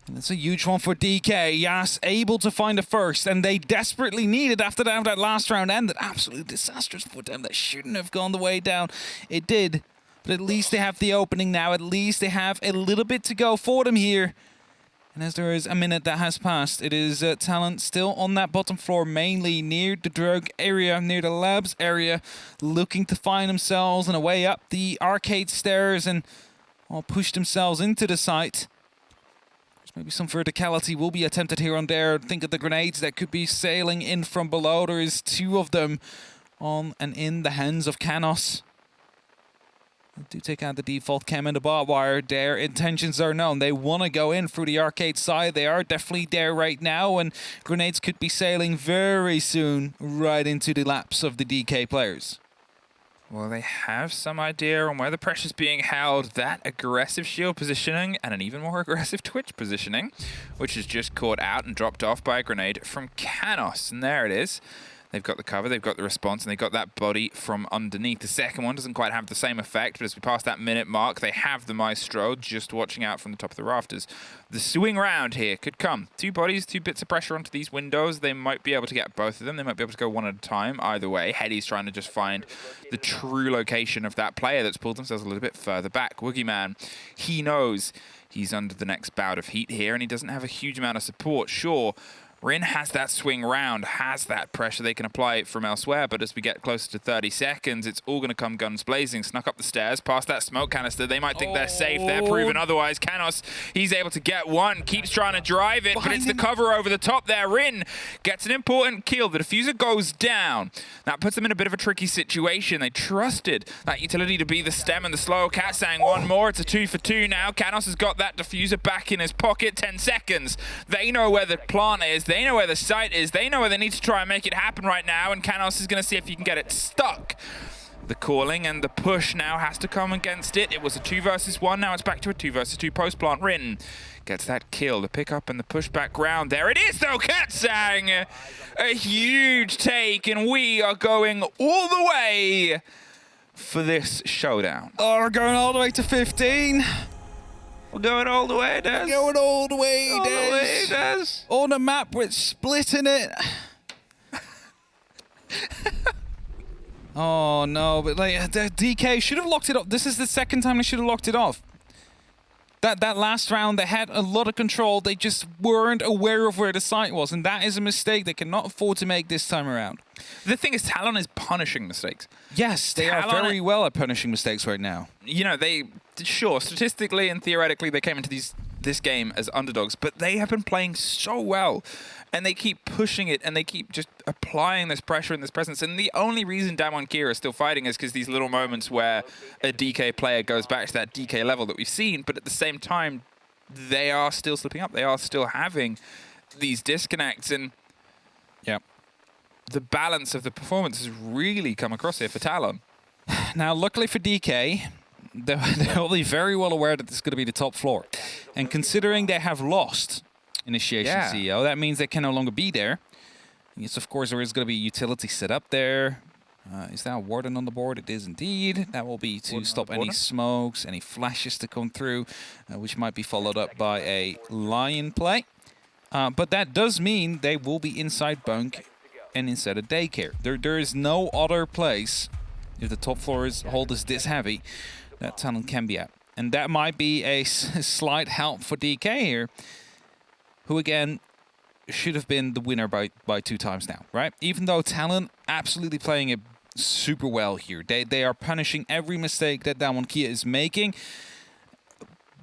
And that's a huge one for DK. Yas able to find the first, and they desperately need it after that last round ended. Absolutely disastrous for them. That shouldn't have gone the way down. It did. But at least they have the opening now. At least they have a little bit to go for them here. And as there is a minute that has passed, it is Talon still on that bottom floor, mainly near the drug area, near the labs area, looking to find themselves on a way up the arcade stairs and all push themselves into the site. Maybe some verticality will be attempted here and there. Think of the grenades that could be sailing in from below. There is 2 of them on and in the hands of Canos. They do take out the default chem and the barbed wire. Their intentions are known. They want to go in through the arcade side. They are definitely there right now, and grenades could be sailing very soon right into the laps of the DK players. Well, they have some idea on where the pressure's being held. That aggressive shield positioning and an even more aggressive twitch positioning, which is just caught out and dropped off by a grenade from Canos. And there it is. They've got the cover, they've got the response, and they've got that body from underneath. The second one doesn't quite have the same effect, but as we pass that minute mark, they have the Maestro just watching out from the top of the rafters. The swing round here could come. 2 bodies, 2 bits of pressure onto these windows. They might be able to get both of them. They might be able to go one at a time. Either way, Heady's trying to just find the true location of that player that's pulled themselves a little bit further back. Woogieman, he knows he's under the next bout of heat here, and he doesn't have a huge amount of support. Sure, Rin has that swing round, has that pressure they can apply it from elsewhere, but as we get closer to 30 seconds, it's all going to come guns blazing. Snuck up the stairs, past that smoke canister. They might think they're safe. They're proven otherwise. Canos, he's able to get one, keeps trying to drive it, but it's the cover over the top there. Rin gets an important kill. The diffuser goes down. That puts them in a bit of a tricky situation. They trusted that utility to be the stem and the slow. Cat saying one more. It's a 2 for 2 now. Canos has got that diffuser back in his pocket. 10 seconds. They know where the plant is. They know where the site is. They know where they need to try and make it happen right now, and Canos is going to see if he can get it stuck. The calling and the push now has to come against it. It was a 2 versus 1. Now it's back to a 2 versus 2 post-plant. Rin gets that kill. The pickup and the push back round. There it is, though. Katsang, a huge take, and we are going all the way for this showdown. Oh, we're going all the way to 15. We're going all the way, Des. Going all the way, All the way, Des. On the map, we're splitting it. Oh, no, but like, the DK should have locked it off. This is the second time they should have locked it off. That last round, they had a lot of control. They just weren't aware of where the site was, and that is a mistake they cannot afford to make this time around. The thing is, Talon is punishing mistakes. Yes, they are very well at punishing mistakes right now. You know, sure, statistically and theoretically, they came into these this game as underdogs, but they have been playing so well. And they keep pushing it, and they keep just applying this pressure and this presence. And the only reason DAMWON Kia is still fighting is because these little moments where a DK player goes back to that DK level that we've seen, but at the same time, they are still slipping up. They are still having these disconnects, and yeah, the balance of the performance has really come across here for Talon. Now, luckily for DK, they'll be very well aware that this is going to be the top floor. And considering they have lost Initiation CEO, that means they can no longer be there. Yes, of course, there is going to be utility set up there. Is that a Warden on the board? It is indeed. That will be to stop any smokes, any flashes to come through, which might be followed up by a Lion play. But that does mean they will be inside bunk and inside a daycare. There is no other place, if the top floor hold is this heavy, that Talon can be at. And that might be a slight help for DK here, who again should have been the winner by 2 times now, right? Even though Talon absolutely playing it super well here. They are punishing every mistake that Damon Kia is making,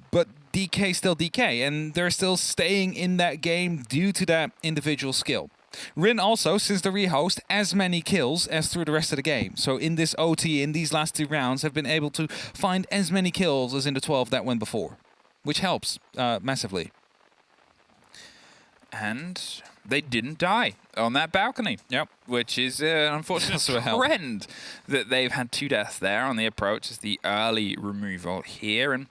but DK still DK, and they're still staying in that game due to that individual skill. Rin also, since the rehost, as many kills as through the rest of the game. So in this OT, in these last 2 rounds, have been able to find as many kills as in the 12 that went before, which helps massively. And they didn't die on that balcony. Yep. Which is an unfortunate trend that they've had 2 deaths there on the approach as the early removal here. And,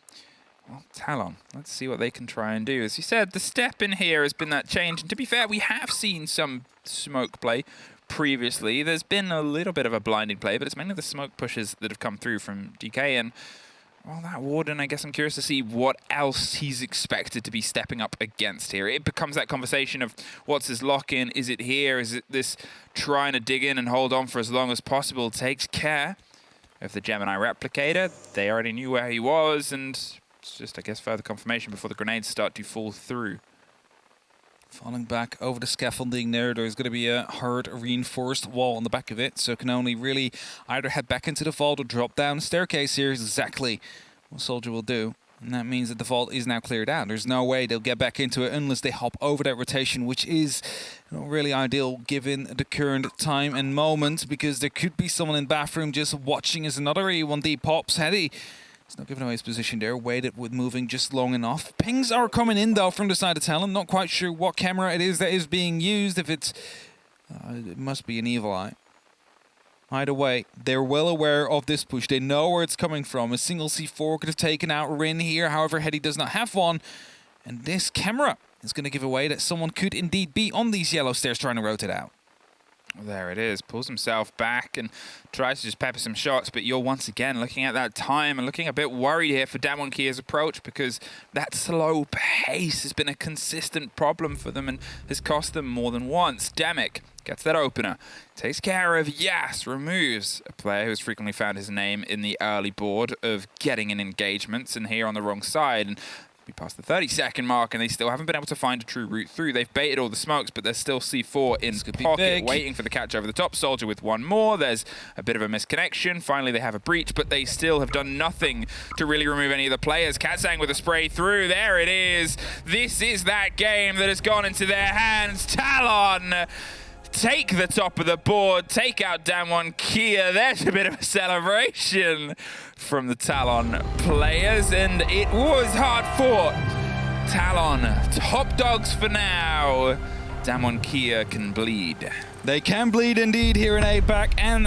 well, Talon, let's see what they can try and do. As you said, the step in here has been that change. And to be fair, we have seen some smoke play previously. There's been a little bit of a blinding play, but it's mainly the smoke pushes that have come through from DK. And, well, that Warden, I guess I'm curious to see what else he's expected to be stepping up against here. It becomes that conversation of what's his lock-in? Is it here? Is it this trying to dig in and hold on for as long as possible? Takes care of the Gemini replicator. They already knew where he was, and it's just, I guess, further confirmation before the grenades start to fall through. Falling back over the scaffolding there's going to be a hard reinforced wall on the back of it, so can only really either head back into the vault or drop down the staircase here is exactly what Soldier will do. And that means that the vault is now cleared out. There's no way they'll get back into it unless they hop over that rotation, which is not really ideal given the current time and moment, because there could be someone in bathroom just watching as another E1D pops. Heady. He's not giving away his position there, waited with moving just long enough. Pings are coming in, though, from the side of Talon. Not quite sure what camera it is that is being used. If it's... it must be an evil eye. Either way, they're well aware of this push. They know where it's coming from. A single C4 could have taken out Rin here. However, Heady does not have one. And this camera is going to give away that someone could indeed be on these yellow stairs trying to rotate out. There it is. Pulls himself back and tries to just pepper some shots, but you're once again looking at that time and looking a bit worried here for Damon Kia's approach, because that slow pace has been a consistent problem for them and has cost them more than once. Demic gets that opener, takes care of Yas, removes a player who's frequently found his name in the early board of getting in engagements, and here on the wrong side. And we passed the 30-second mark, and they still haven't been able to find a true route through. They've baited all the smokes, but there's still C4 in pocket, waiting for the catch over the top. Soldier with one more. There's a bit of a misconnection. Finally, they have a breach, but they still have done nothing to really remove any of the players. Katsang with a spray through. There it is. This is that game that has gone into their hands. Talon take the top of the board, take out Damwon Kia. There's a bit of a celebration from the Talon players, and it was hard fought. Talon, top dogs for now. Damwon Kia can bleed. They can bleed indeed here in APAC, and